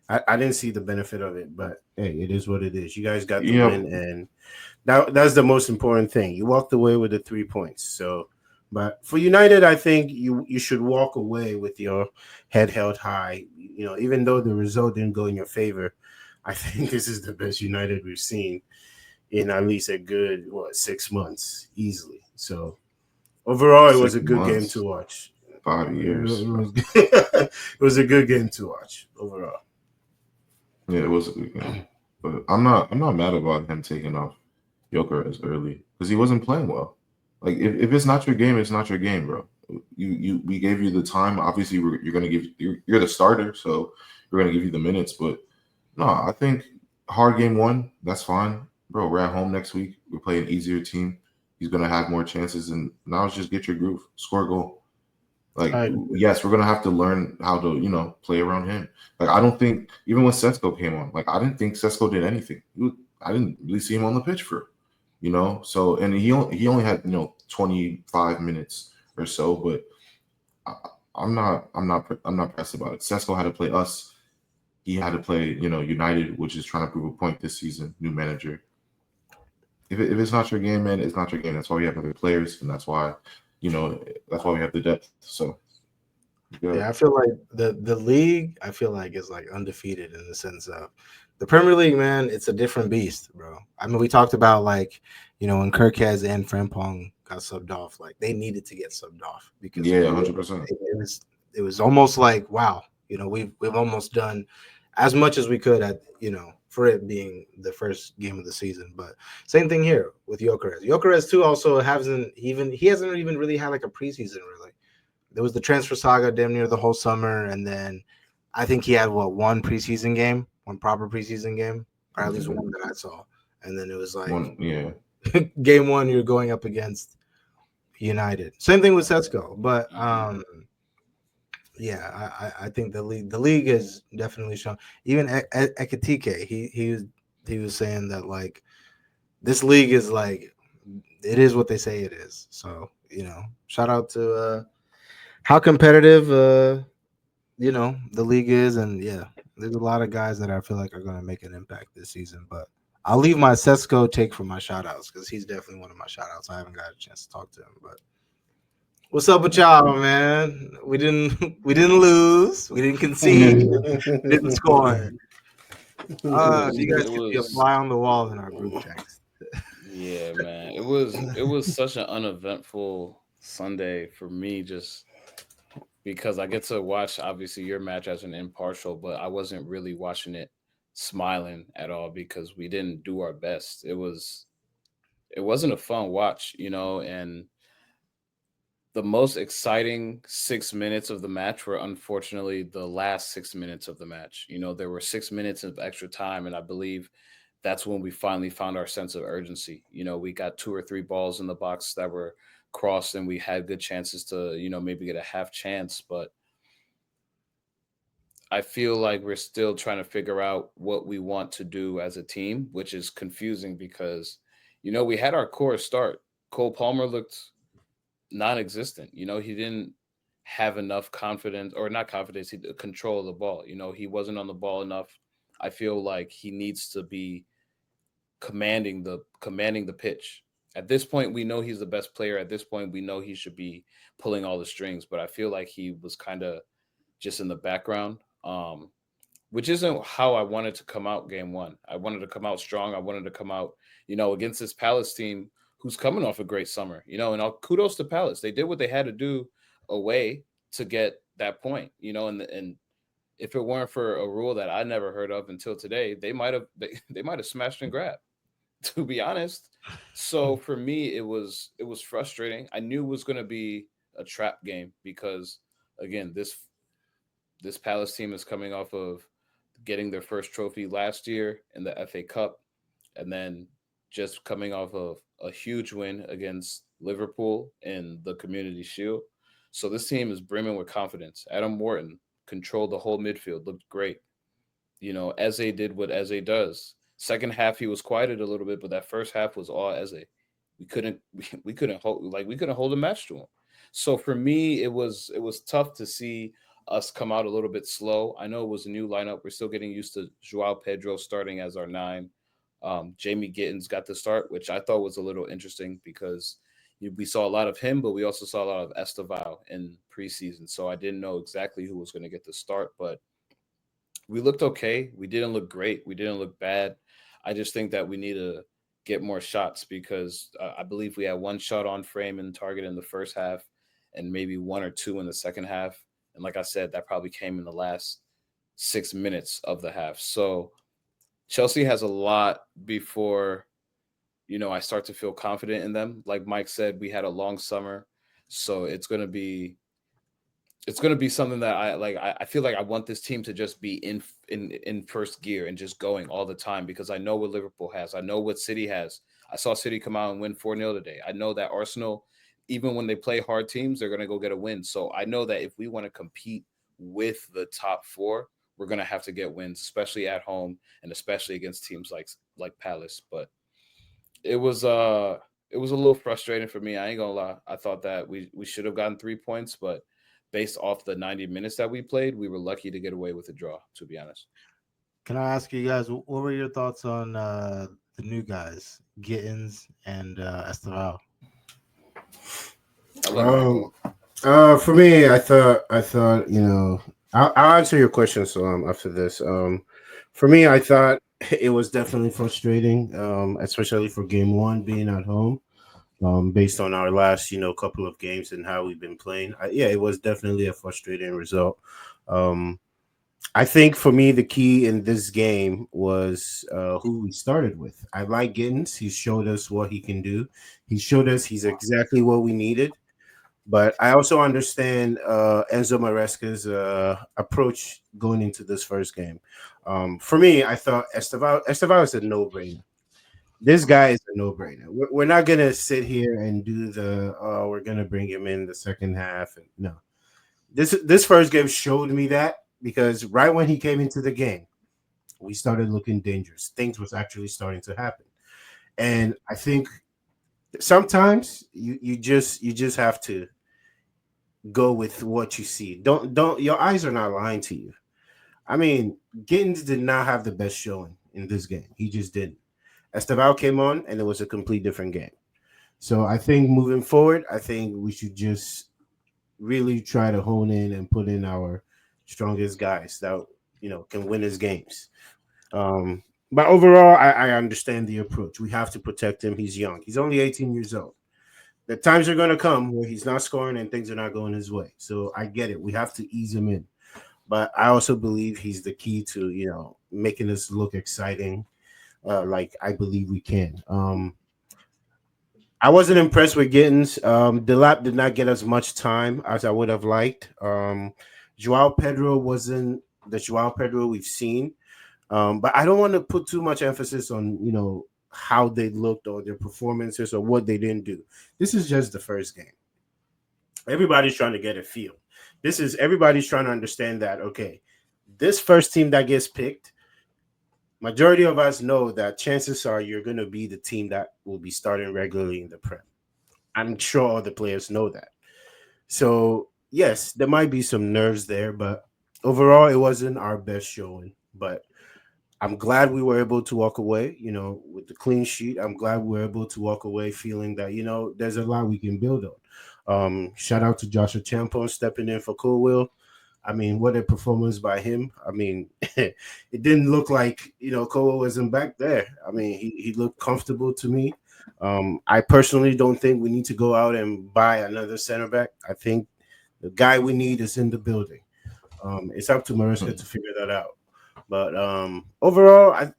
[SPEAKER 1] I didn't see the benefit of it. But, hey, it is what it is. You guys got the win, and that's the most important thing. You walked away with the 3 points. So – but for United, I think you should walk away with your head held high. Even though the result didn't go in your favor, I think this is the best United we've seen in at least a good 6 months easily. So overall, it was a good game to watch.
[SPEAKER 2] 5 years.
[SPEAKER 1] It was a good game to watch overall.
[SPEAKER 2] Yeah, it was a good game. But I'm not mad about him taking off Jokeres early because he wasn't playing well. Like if it's not your game, it's not your game, bro. We gave you the time. Obviously, you're gonna give you're the starter, so we're gonna give you the minutes. But no, I think hard game one, that's fine, bro. We're at home next week. We play an easier team. He's gonna have more chances, and now it's just get your groove, score a goal. Like,
[SPEAKER 4] I agree.
[SPEAKER 2] yes, we're gonna have to learn how to, play around him. Like, I don't think even when Sesko came on, like, I didn't think Sesko did anything. I didn't really see him on the pitch so, and he only had 25 minutes or so, but I, I'm not pressed about it. Sesko had to play us. He had to play, United, which is trying to prove a point this season. New manager. If it's not your game, man, it's not your game. That's why we have other players, and that's why we have the depth. So.
[SPEAKER 4] Yeah,
[SPEAKER 2] Good.
[SPEAKER 4] I feel like the league, I feel like is like undefeated in the sense of the Premier League, man. It's a different beast, bro. I mean, we talked about like when Kirkaz and Frimpong got subbed off, like they needed to get subbed off because
[SPEAKER 2] Yeah, 100%.
[SPEAKER 4] it was almost like wow, we've almost done as much as we could at for it being the first game of the season. But same thing here with Jokeres. Jokeres too also hasn't even really had like a preseason really. There was the transfer saga damn near the whole summer, and then I think he had one proper preseason game, or at least one that I saw. And then it was like
[SPEAKER 2] Yeah.
[SPEAKER 4] game one, you're going up against United. Same thing with Setsko, but yeah, I think the league has definitely shown. Even Ekatike, he was saying that like this league is like it is what they say it is. So shout out to how competitive the league is, and yeah, there's a lot of guys that I feel like are going to make an impact this season. But I'll leave my Sesko take for my shout outs because he's definitely one of my shout outs. I haven't got a chance to talk to him, but what's up with y'all, man? We didn't lose, we didn't concede, we didn't score. You guys
[SPEAKER 3] It
[SPEAKER 4] could be a
[SPEAKER 3] was
[SPEAKER 4] fly on the wall in our group text.
[SPEAKER 3] Yeah, man. It was such an uneventful Sunday for me just because I get to watch obviously your match as an impartial, but I wasn't really watching it smiling at all because we didn't do our best. It wasn't a fun watch, and the most exciting 6 minutes of the match were unfortunately the last 6 minutes of the match. There were 6 minutes of extra time, and I believe that's when we finally found our sense of urgency. We got two or three balls in the box that were crossed, and we had good chances to, maybe get a half chance. But I feel like we're still trying to figure out what we want to do as a team, which is confusing because, we had our core start. Cole Palmer looked non-existent. He didn't have enough confidence, or not confidence, he control of the ball. He wasn't on the ball enough. I feel like he needs to be commanding the pitch. At this point, we know he's the best player. At this point, we know he should be pulling all the strings. But I feel like he was kind of just in the background, which isn't how I wanted to come out game one. I wanted to come out strong. I wanted to come out, against this Palace team who's coming off a great summer. And all kudos to Palace. They did what they had to do away to get that point. And if it weren't for a rule that I never heard of until today, they might have smashed and grabbed. To be honest. So for me, it was frustrating. I knew it was going to be a trap game because again, this Palace team is coming off of getting their first trophy last year in the FA Cup, and then just coming off of a huge win against Liverpool in the Community Shield. So this team is brimming with confidence. Adam Morton controlled the whole midfield, looked great. Eze did what Eze does. Second half he was quieted a little bit, but that first half was all Eze. We couldn't hold a match to him. So for me, it was tough to see us come out a little bit slow. I know it was a new lineup. We're still getting used to Joao Pedro starting as our nine. Jamie Gittins got the start, which I thought was a little interesting because we saw a lot of him, but we also saw a lot of Esteval in preseason. So I didn't know exactly who was going to get the start, but we looked okay. We didn't look great. We didn't look bad. I just think that we need to get more shots because I believe we had one shot on frame and target in the first half and maybe one or two in the second half. And like I said, that probably came in the last 6 minutes of the half. So Chelsea has a lot before I start to feel confident in them. Like Mike said, we had a long summer, so it's gonna be something that I like. I feel like I want this team to just be in first gear and just going all the time because I know what Liverpool has. I know what City has. I saw City come out and win 4-0 today. I know that Arsenal, even when they play hard teams, they're gonna go get a win. So I know that if we want to compete with the top four, we're gonna have to get wins, especially at home and especially against teams like Palace. But it was uh it was a little frustrating for me. I ain't gonna lie. I thought that we should have gotten 3 points, but based off the 90 minutes that we played, we were lucky to get away with a draw, to be honest.
[SPEAKER 4] Can I ask you guys what were your thoughts on the new guys, Gittins and Esteval?
[SPEAKER 3] I'll let Mike
[SPEAKER 1] Um,
[SPEAKER 3] go.
[SPEAKER 1] for me, I thought, I'll answer your question, Salam, after this. For me, I thought it was definitely frustrating, especially for game one being at home. Based on our last, couple of games and how we've been playing, yeah, it was definitely a frustrating result. Um, I think for me, the key in this game was who we started with. I like Gittins. He showed us what he can do. He showed us he's exactly what we needed. But I also understand Enzo Maresca's approach going into this first game. For me, I thought Esteval is a no-brainer. This guy is a no-brainer. We're not gonna sit here and do the we're gonna bring him in the second half. And no, this first game showed me that because right when he came into the game, we started looking dangerous. Things was actually starting to happen, and I think sometimes you just have to go with what you see. Don't your eyes are not lying to you. I mean, Gittins did not have the best showing in this game. He just didn't. Esteval came on and it was a complete different game. So I think moving forward, I think we should just really try to hone in and put in our strongest guys that can win his games. Um, but overall, I understand the approach. We have to protect him. He's young. He's only 18 years old. The times are going to come where he's not scoring and things are not going his way. So I get it. We have to ease him in. But I also believe he's the key to making us look exciting, like I believe we can. I wasn't impressed with Gittins. Delap did not get as much time as I would have liked. Joao Pedro wasn't the Joao Pedro we've seen. But I don't want to put too much emphasis on, how they looked or their performances or what they didn't do. This is just the first game. Everybody's trying to get a feel. Everybody's trying to understand that, okay, this first team that gets picked, majority of us know that chances are you're going to be the team that will be starting regularly in the Prem. I'm sure all the players know that. So, yes, there might be some nerves there, but overall, it wasn't our best showing. But I'm glad we were able to walk away, with the clean sheet. I'm glad we were able to walk away feeling that, there's a lot we can build on. Shout out to Joshua Champon stepping in for Colwell. I mean, what a performance by him. I mean, it didn't look like, Colwell wasn't back there. I mean, he looked comfortable to me. I personally don't think we need to go out and buy another center back. I think the guy we need is in the building. It's up to Mariska to figure that out. But overall,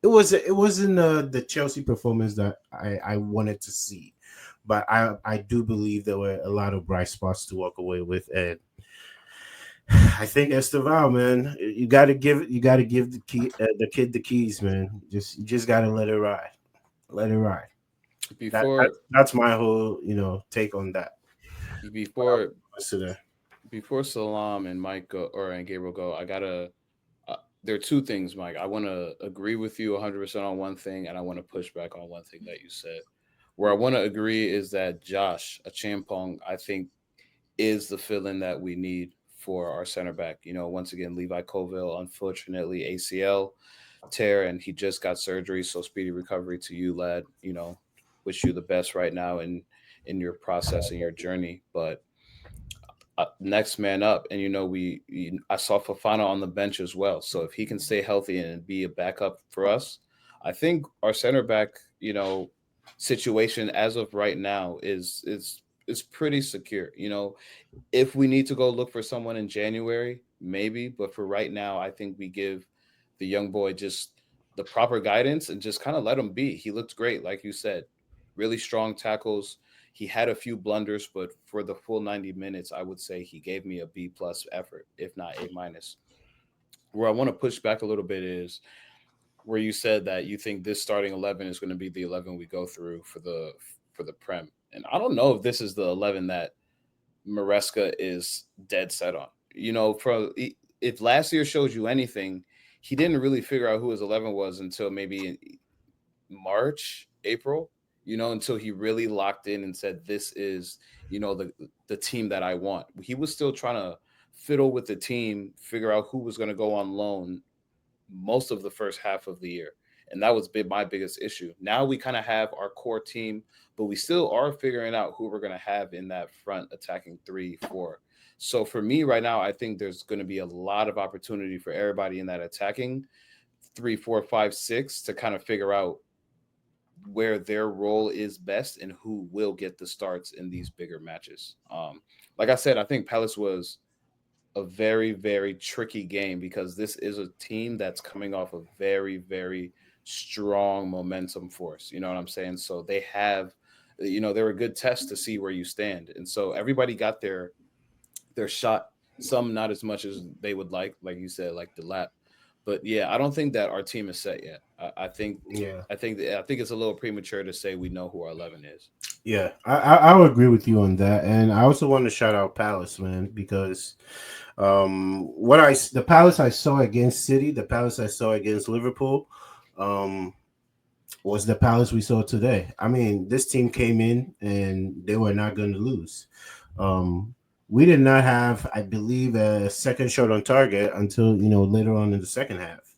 [SPEAKER 1] it wasn't the Chelsea performance that I wanted to see, but I do believe there were a lot of bright spots to walk away with, and I think Esteval, man, you got to give the kid the keys, man. You just got to let it ride.
[SPEAKER 3] Before
[SPEAKER 1] That's my whole take on that. But I'll
[SPEAKER 3] before
[SPEAKER 1] consider.
[SPEAKER 3] before Salam and Mike go, or and Gabriel go, I gotta. There are two things, Mike. I want to agree with you 100% on one thing, and I want to push back on one thing that you said. Where I want to agree is that Josh, a Champong, I think is the fill-in that we need for our center back. Once again, Levi Colville, unfortunately, ACL tear, and he just got surgery. So speedy recovery to you, lad. Wish you the best right now in your process and your journey. But next man up, and I saw Fafana on the bench as well. So if he can stay healthy and be a backup for us, I think our center back, situation as of right now is pretty secure. If we need to go look for someone in January, maybe, but for right now, I think we give the young boy just the proper guidance and just kind of let him be. He looked great, like you said, really strong tackles. He had a few blunders, but for the full 90 minutes, I would say he gave me a B plus effort, if not A minus. Where I want to push back a little bit is where you said that you think this starting 11 is going to be the 11 we go through for the Prem. And I don't know if this is the 11 that Maresca is dead set on. You know, if last year shows you anything, he didn't really figure out who his 11 was until maybe in March, April, you know, until he really locked in and said, this is, you know, the team that I want. He was still trying to fiddle with the team, figure out who was going to go on loan most of the first half of the year. And that was my biggest issue. Now we kind of have our core team, but we still are figuring out who we're going to have in that front attacking 3-4. So for me right now, I think there's going to be a lot of opportunity for everybody in that attacking 3-4-5-6 to kind of figure out where their role is best and who will get the starts in these bigger matches. Like I said, I think Palace was a very, very tricky game because this is a team that's coming off a very, very strong momentum force. You know what I'm saying? So they have, you know, they're a good test to see where you stand. And so everybody got their shot, some not as much as they would like you said, like the lap. But yeah, I don't think that our team is set yet. I think
[SPEAKER 1] Yeah.
[SPEAKER 3] I think it's a little premature to say we know who our 11 is.
[SPEAKER 1] Yeah, I would agree with you on that, and I also want to shout out Palace, man, because the Palace I saw against City, the Palace I saw against Liverpool, um, was the Palace we saw today. I mean, this team came in and they were not going to lose. We did not have, I believe, a second shot on target until later on in the second half.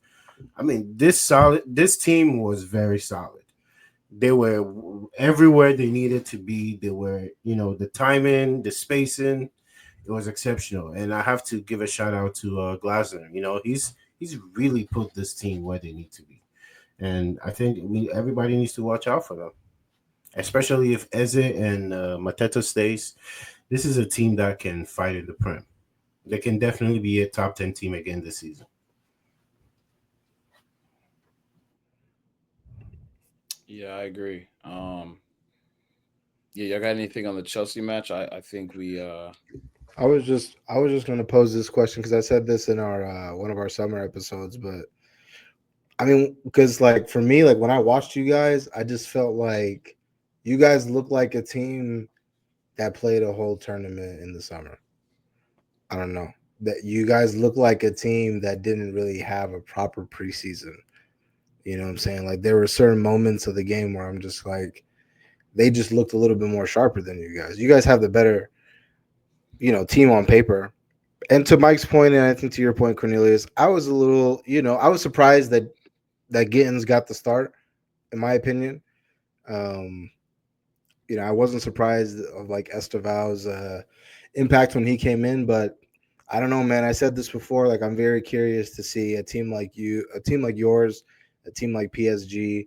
[SPEAKER 1] I mean, this team was very solid. They were everywhere they needed to be. They were, the timing, the spacing, it was exceptional. And I have to give a shout out to Glasner. He's really put this team where they need to be. And I think everybody needs to watch out for them, especially if Eze and Mateta stays. This is a team that can fight in the Prem. They can definitely be a top 10 team again this season.
[SPEAKER 3] Yeah, I agree. Yeah, y'all got anything on the Chelsea match? I think we
[SPEAKER 4] I was just going to pose this question because I said this in our one of our summer episodes, but I mean, because like for me, like when I watched you guys, I just felt like you guys looked like a team that played a whole tournament in the summer. I don't know. That you guys look like a team that didn't really have a proper preseason. You know what I'm saying? Like there were certain moments of the game where I'm just like, they just looked a little bit more sharper than you guys. You guys have the better, team on paper. And to Mike's point, and I think to your point, Cornelius, I was a little, I was surprised that Gittins got the start, in my opinion. Um, I wasn't surprised of like Esteval's impact when he came in, but I don't know, man. I said this before. Like, I'm very curious to see a team like a team like yours, a team like PSG.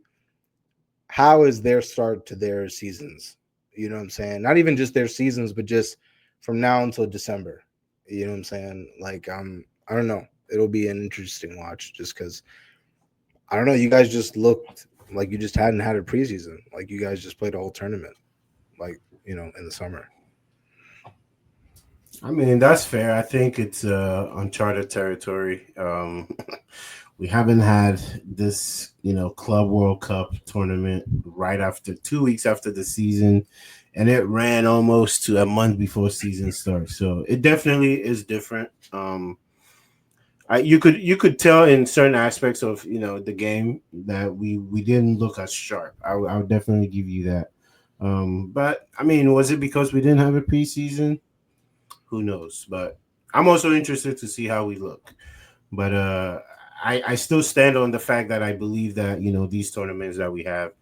[SPEAKER 4] How is their start to their seasons? You know what I'm saying? Not even just their seasons, but just from now until December. You know what I'm saying? Like, I don't know. It'll be an interesting watch just because I don't know. You guys just looked like you just hadn't had a preseason. Like, you guys just played a whole tournament, like, in the summer.
[SPEAKER 1] I mean, that's fair. I think it's uncharted territory. We haven't had this, Club World Cup tournament right after 2 weeks after the season, and it ran almost to a month before season starts. So it definitely is different. You could tell in certain aspects of the game that we didn't look as sharp. I would definitely give you that. But I mean, was it because we didn't have a preseason? Who knows? But I'm also interested to see how we look. But I still stand on the fact that I believe that these tournaments that we have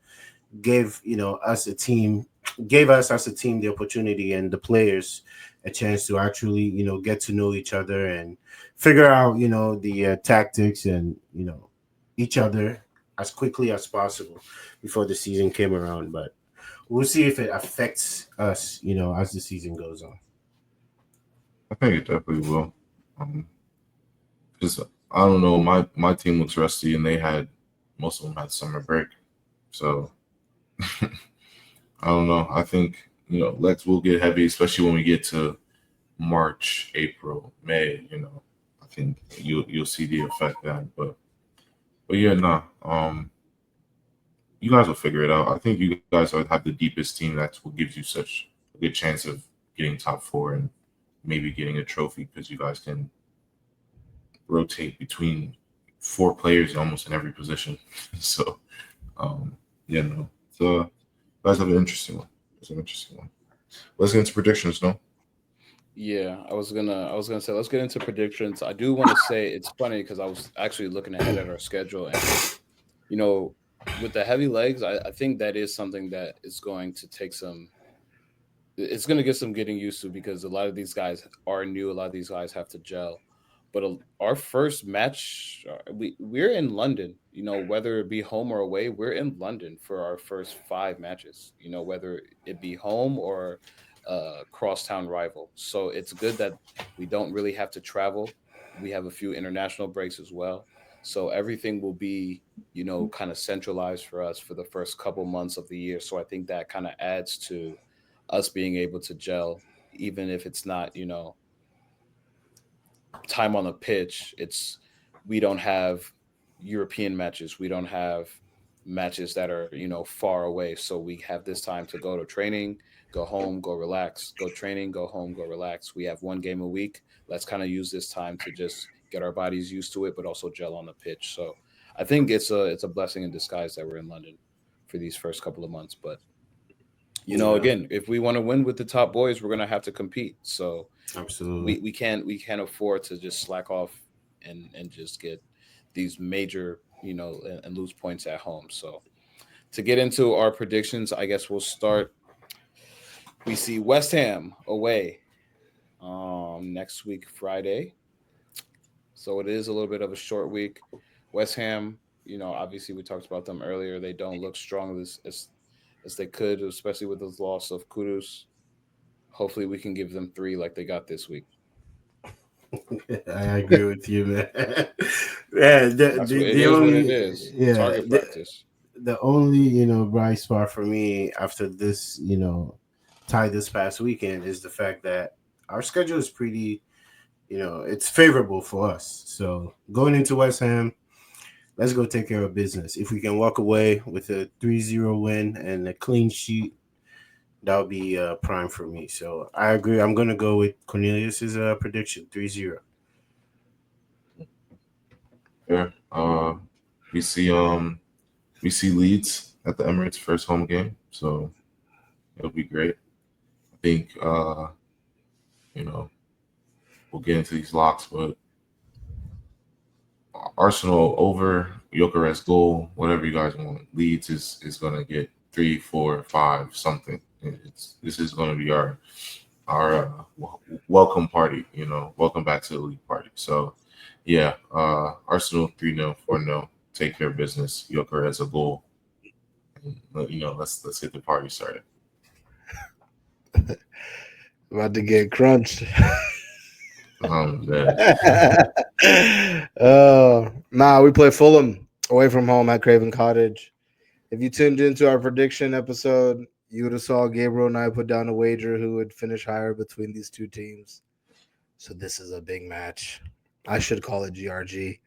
[SPEAKER 1] gave us a team gave us as a team the opportunity and the players a chance to actually get to know each other and figure out the tactics and each other as quickly as possible before the season came around. But we'll see if it affects us as the season goes on.
[SPEAKER 2] I think it definitely will. Because I don't know, my team looks rusty, and they had most of them had summer break. So I don't know. I think legs will get heavy, especially when we get to March, April, May. I think you'll see the effect then. But yeah, no. You guys will figure it out. I think you guys have the deepest team that will give you such a good chance of getting top four and maybe getting a trophy because you guys can rotate between four players almost in every position. So, yeah, no. So, you guys have an interesting one. It's an interesting one. Let's get into predictions, no?
[SPEAKER 3] Yeah, I was gonna say let's get into predictions. I do want to say it's funny because I was actually looking ahead at our schedule, and you know, with the heavy legs, I think that is something that is going to take some. It's going to get some getting used to because a lot of these guys are new. A lot of these guys have to gel. But our first match, we're in London. Whether it be home or away, we're in London for our first five matches. Whether it be home or crosstown rival. So it's good that we don't really have to travel. We have a few international breaks as well. So everything will be, kind of centralized for us for the first couple months of the year. So I think that kind of adds to us being able to gel, even if it's not, time on the pitch. We don't have European matches. We don't have matches that are, far away. So we have this time to go to training, go home, go relax, go training, go home, go relax. We have one game a week. Let's kind of use this time to just get our bodies used to it, but also gel on the pitch. So I think it's a blessing in disguise that we're in London for these first couple of months. But
[SPEAKER 1] Yeah,
[SPEAKER 3] again, if we want to win with the top boys, we're gonna have to compete. So
[SPEAKER 1] absolutely.
[SPEAKER 3] we can't afford to just slack off and just get these major and lose points at home. So to get into our predictions, I guess we'll start. We see West Ham away next week Friday, so it is a little bit of a short week. West Ham, obviously we talked about them earlier. They don't look strong as they could, especially with the loss of Kudus. Hopefully, we can give them three like they got this week.
[SPEAKER 1] I agree with you, man. Yeah,
[SPEAKER 3] That's what it is. What it is.
[SPEAKER 1] yeah,
[SPEAKER 3] Target practice.
[SPEAKER 1] the only bright spot for me after this tie this past weekend is the fact that our schedule is pretty it's favorable for us. So going into West Ham, let's go take care of business. If we can walk away with a 3-0 win and a clean sheet, that would be prime for me. So I agree. I'm going to go with Cornelius's prediction 3-0.
[SPEAKER 2] Yeah. We see Leeds at the Emirates first home game, so it'll be great. I think you know we'll get into these locks, but Arsenal over Gyökeres goal, whatever you guys want. Leeds is gonna get 3, 4, 5, something. This is gonna be our welcome party. Welcome back to the league party. So yeah, Arsenal 3-0, 4-0. Take care of business. Gyökeres a goal. And, let's get the party started.
[SPEAKER 4] About to get crunched.
[SPEAKER 2] Man.
[SPEAKER 4] We play Fulham away from home at Craven Cottage. If you tuned into our prediction episode, you would have saw Gabriel and I put down a wager who would finish higher between these two teams. So this is a big match. I should call it GRG.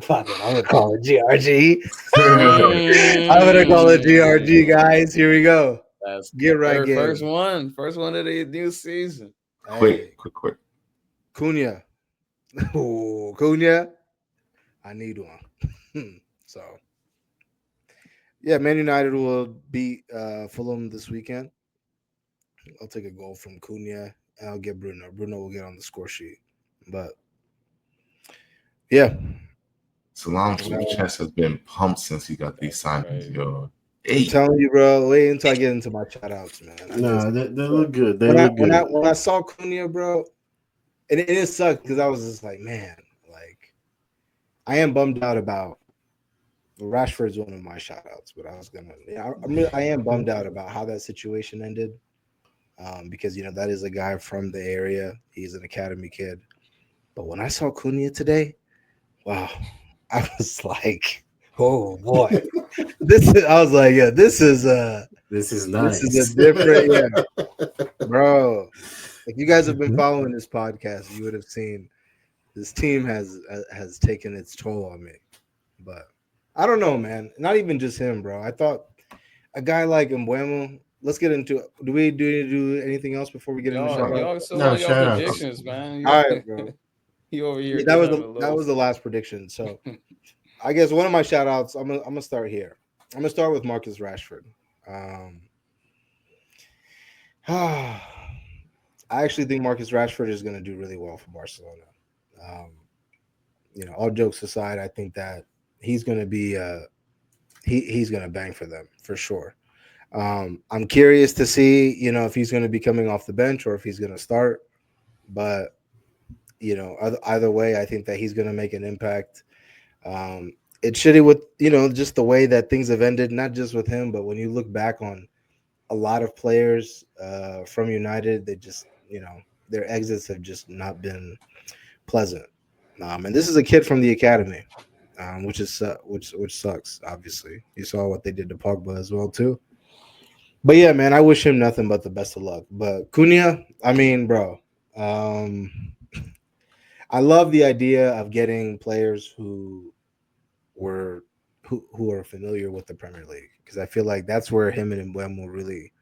[SPEAKER 4] Fuck it, I'm gonna call it GRG. I'm gonna call it GRG, guys. Here we go.
[SPEAKER 3] That's
[SPEAKER 4] Get right, game.
[SPEAKER 3] first one of the new season.
[SPEAKER 2] Quick.
[SPEAKER 4] Cunha. Oh, Cunha. I need one. So, yeah, Man United will beat Fulham this weekend. I'll take a goal from Cunha, and I'll get Bruno. Bruno will get on the score sheet. But, yeah.
[SPEAKER 2] Salam's chest has been pumped since he got these signings, yo.
[SPEAKER 4] I'm telling you, bro. Wait until I get into my shout outs, man.
[SPEAKER 1] No, they look good.
[SPEAKER 4] When I saw Cunha, bro, and it sucked because I was just like, man, like, I am bummed out about Rashford's one of my shout outs, but I am bummed out about how that situation ended. Because that is a guy from the area. He's an academy kid. But when I saw Cunha today, wow, I was like, Oh boy, this is. I was like, yeah, this is
[SPEAKER 1] This is
[SPEAKER 4] this is a
[SPEAKER 1] nice.
[SPEAKER 4] different, bro. If you guys have been following this podcast, you would have seen this team has taken its toll on me. But I don't know, man. Not even just him, bro. I thought a guy like Mbuemo. Let's get into. Do we do anything else before we get into shout out?
[SPEAKER 3] Y'all still
[SPEAKER 1] No,
[SPEAKER 3] on y'all
[SPEAKER 1] shout outs.
[SPEAKER 3] predictions, man.
[SPEAKER 4] All right, bro.
[SPEAKER 3] You over here
[SPEAKER 4] Yeah,
[SPEAKER 3] giving them a
[SPEAKER 4] that
[SPEAKER 3] little.
[SPEAKER 4] was the last prediction. So I guess one of my shout outs, I'm gonna start here. I'm gonna start with Marcus Rashford. Um, I actually think Marcus Rashford is gonna do really well for Barcelona. Um, all jokes aside, I think that he's gonna be he's gonna bang for them for sure. I'm curious to see, if he's gonna be coming off the bench or if he's gonna start. But either way, I think that he's gonna make an impact. It's shitty with just the way that things have ended, not just with him, but when you look back on a lot of players from United, they just their exits have just not been pleasant. And this is a kid from the academy, which is which sucks. Obviously, you saw what they did to Pogba as well too. But yeah, man, I wish him nothing but the best of luck. But Cunha, I mean, bro, um, I love the idea of getting players were who are familiar with the Premier League, because I feel like that's where him and Mbeumo really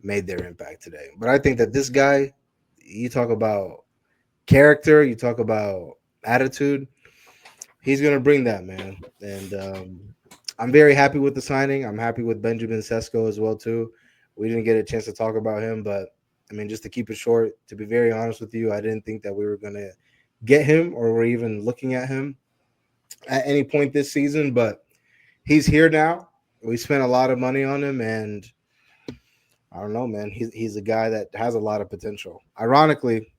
[SPEAKER 4] made their impact today. But I think that this guy, you talk about character, you talk about attitude, he's gonna bring that, man. And I'm very happy with the signing. I'm happy with Benjamin Sesko as well too. We didn't get a chance to talk about him, but I mean, just to keep it short, to be very honest with you, I didn't think that we were gonna get him or we're even looking at him at any point this season, but he's here now. We spent a lot of money on him, and I don't know, man. He's a guy that has a lot of potential. Ironically,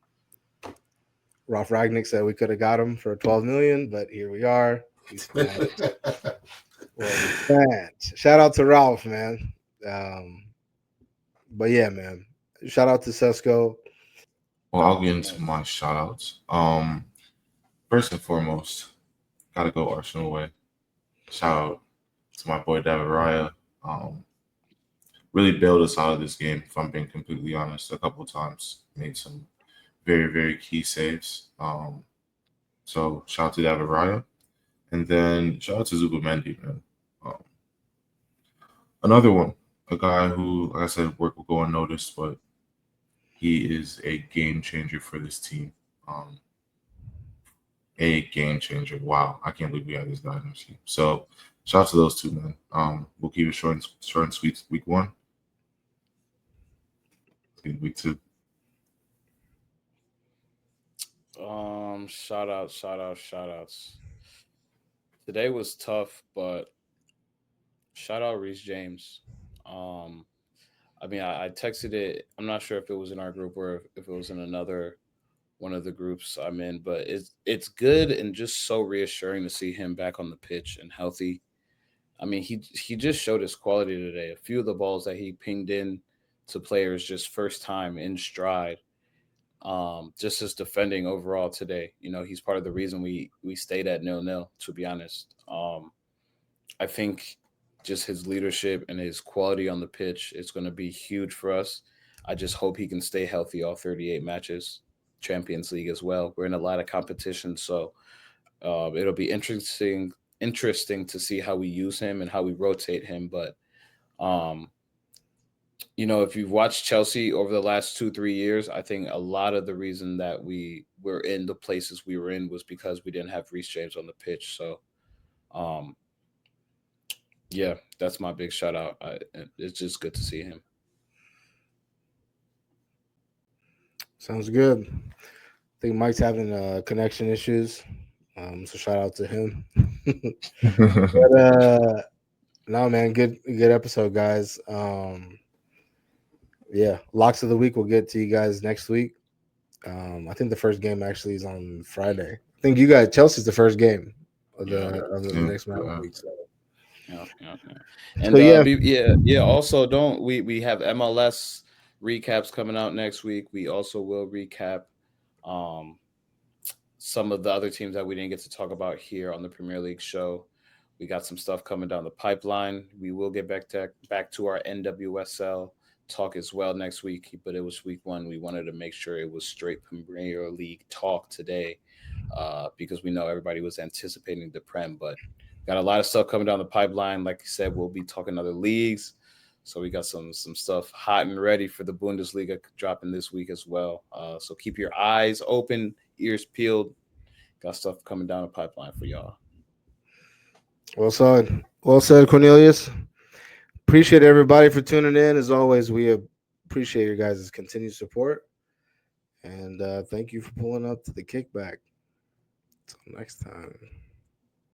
[SPEAKER 4] Ralph Ragnick said we could have got him for 12 million, but here we are. We spent what we spent. Shout out to Ralph, man. But yeah, man. Shout out to Sesko.
[SPEAKER 2] Well, I'll get into my shout outs. First and foremost, gotta go Arsenal way. Shout out to my boy David Raya. Really bailed us out of this game, if I'm being completely honest. A couple of times, made some very, very key saves. So shout out to David Raya. And then shout out to Zubimendi, man. Um, Another one, a guy who, like I said, work will go unnoticed, but he is a game changer for this team. Um, a game changer. Wow, I can't believe we have this guy in our team. So shout out to those two, man. We'll keep it short and sweet. Week one, week two.
[SPEAKER 3] Shout outs. Today was tough, but shout out Reece James. I mean, I texted it. I'm not sure if it was in our group or if it was in another one of the groups I'm in, but it's good and just so reassuring to see him back on the pitch and healthy. I mean, he just showed his quality today. A few of the balls that he pinged in to players just first time in stride. Just his defending overall today. He's part of the reason we stayed at 0-0, to be honest. I think just his leadership and his quality on the pitch is going to be huge for us. I just hope he can stay healthy all 38 matches. Champions League as well. We're in a lot of competition, so it'll be interesting to see how we use him and how we rotate him. But um, if you've watched Chelsea over the last 2-3 years, I think a lot of the reason that we were in the places we were in was because we didn't have Reece James on the pitch. So, um, yeah, that's my big shout out. It's just good to see him.
[SPEAKER 4] Sounds good. I think Mike's having connection issues. So shout out to him. But no, man, good episode, guys. Yeah, locks of the week we'll get to you guys next week. I think the first game actually is on Friday. I think you guys Chelsea's the first game of the next week. So.
[SPEAKER 3] Yeah. And Also, don't we have MLS recaps coming out next week. We also will recap some of the other teams that we didn't get to talk about here on the Premier League show. We got some stuff coming down the pipeline. We will get back to our NWSL talk as well next week, but it was week 1. We wanted to make sure it was straight Premier League talk today, because we know everybody was anticipating the Prem, but got a lot of stuff coming down the pipeline. Like I said, we'll be talking other leagues. So we got some stuff hot and ready for the Bundesliga dropping this week as well. So keep your eyes open, ears peeled. Got stuff coming down the pipeline for y'all.
[SPEAKER 4] Well said. Well said, Cornelius. Appreciate everybody for tuning in. As always, we appreciate your guys' continued support. And thank you for pulling up to the kickback. Until next time.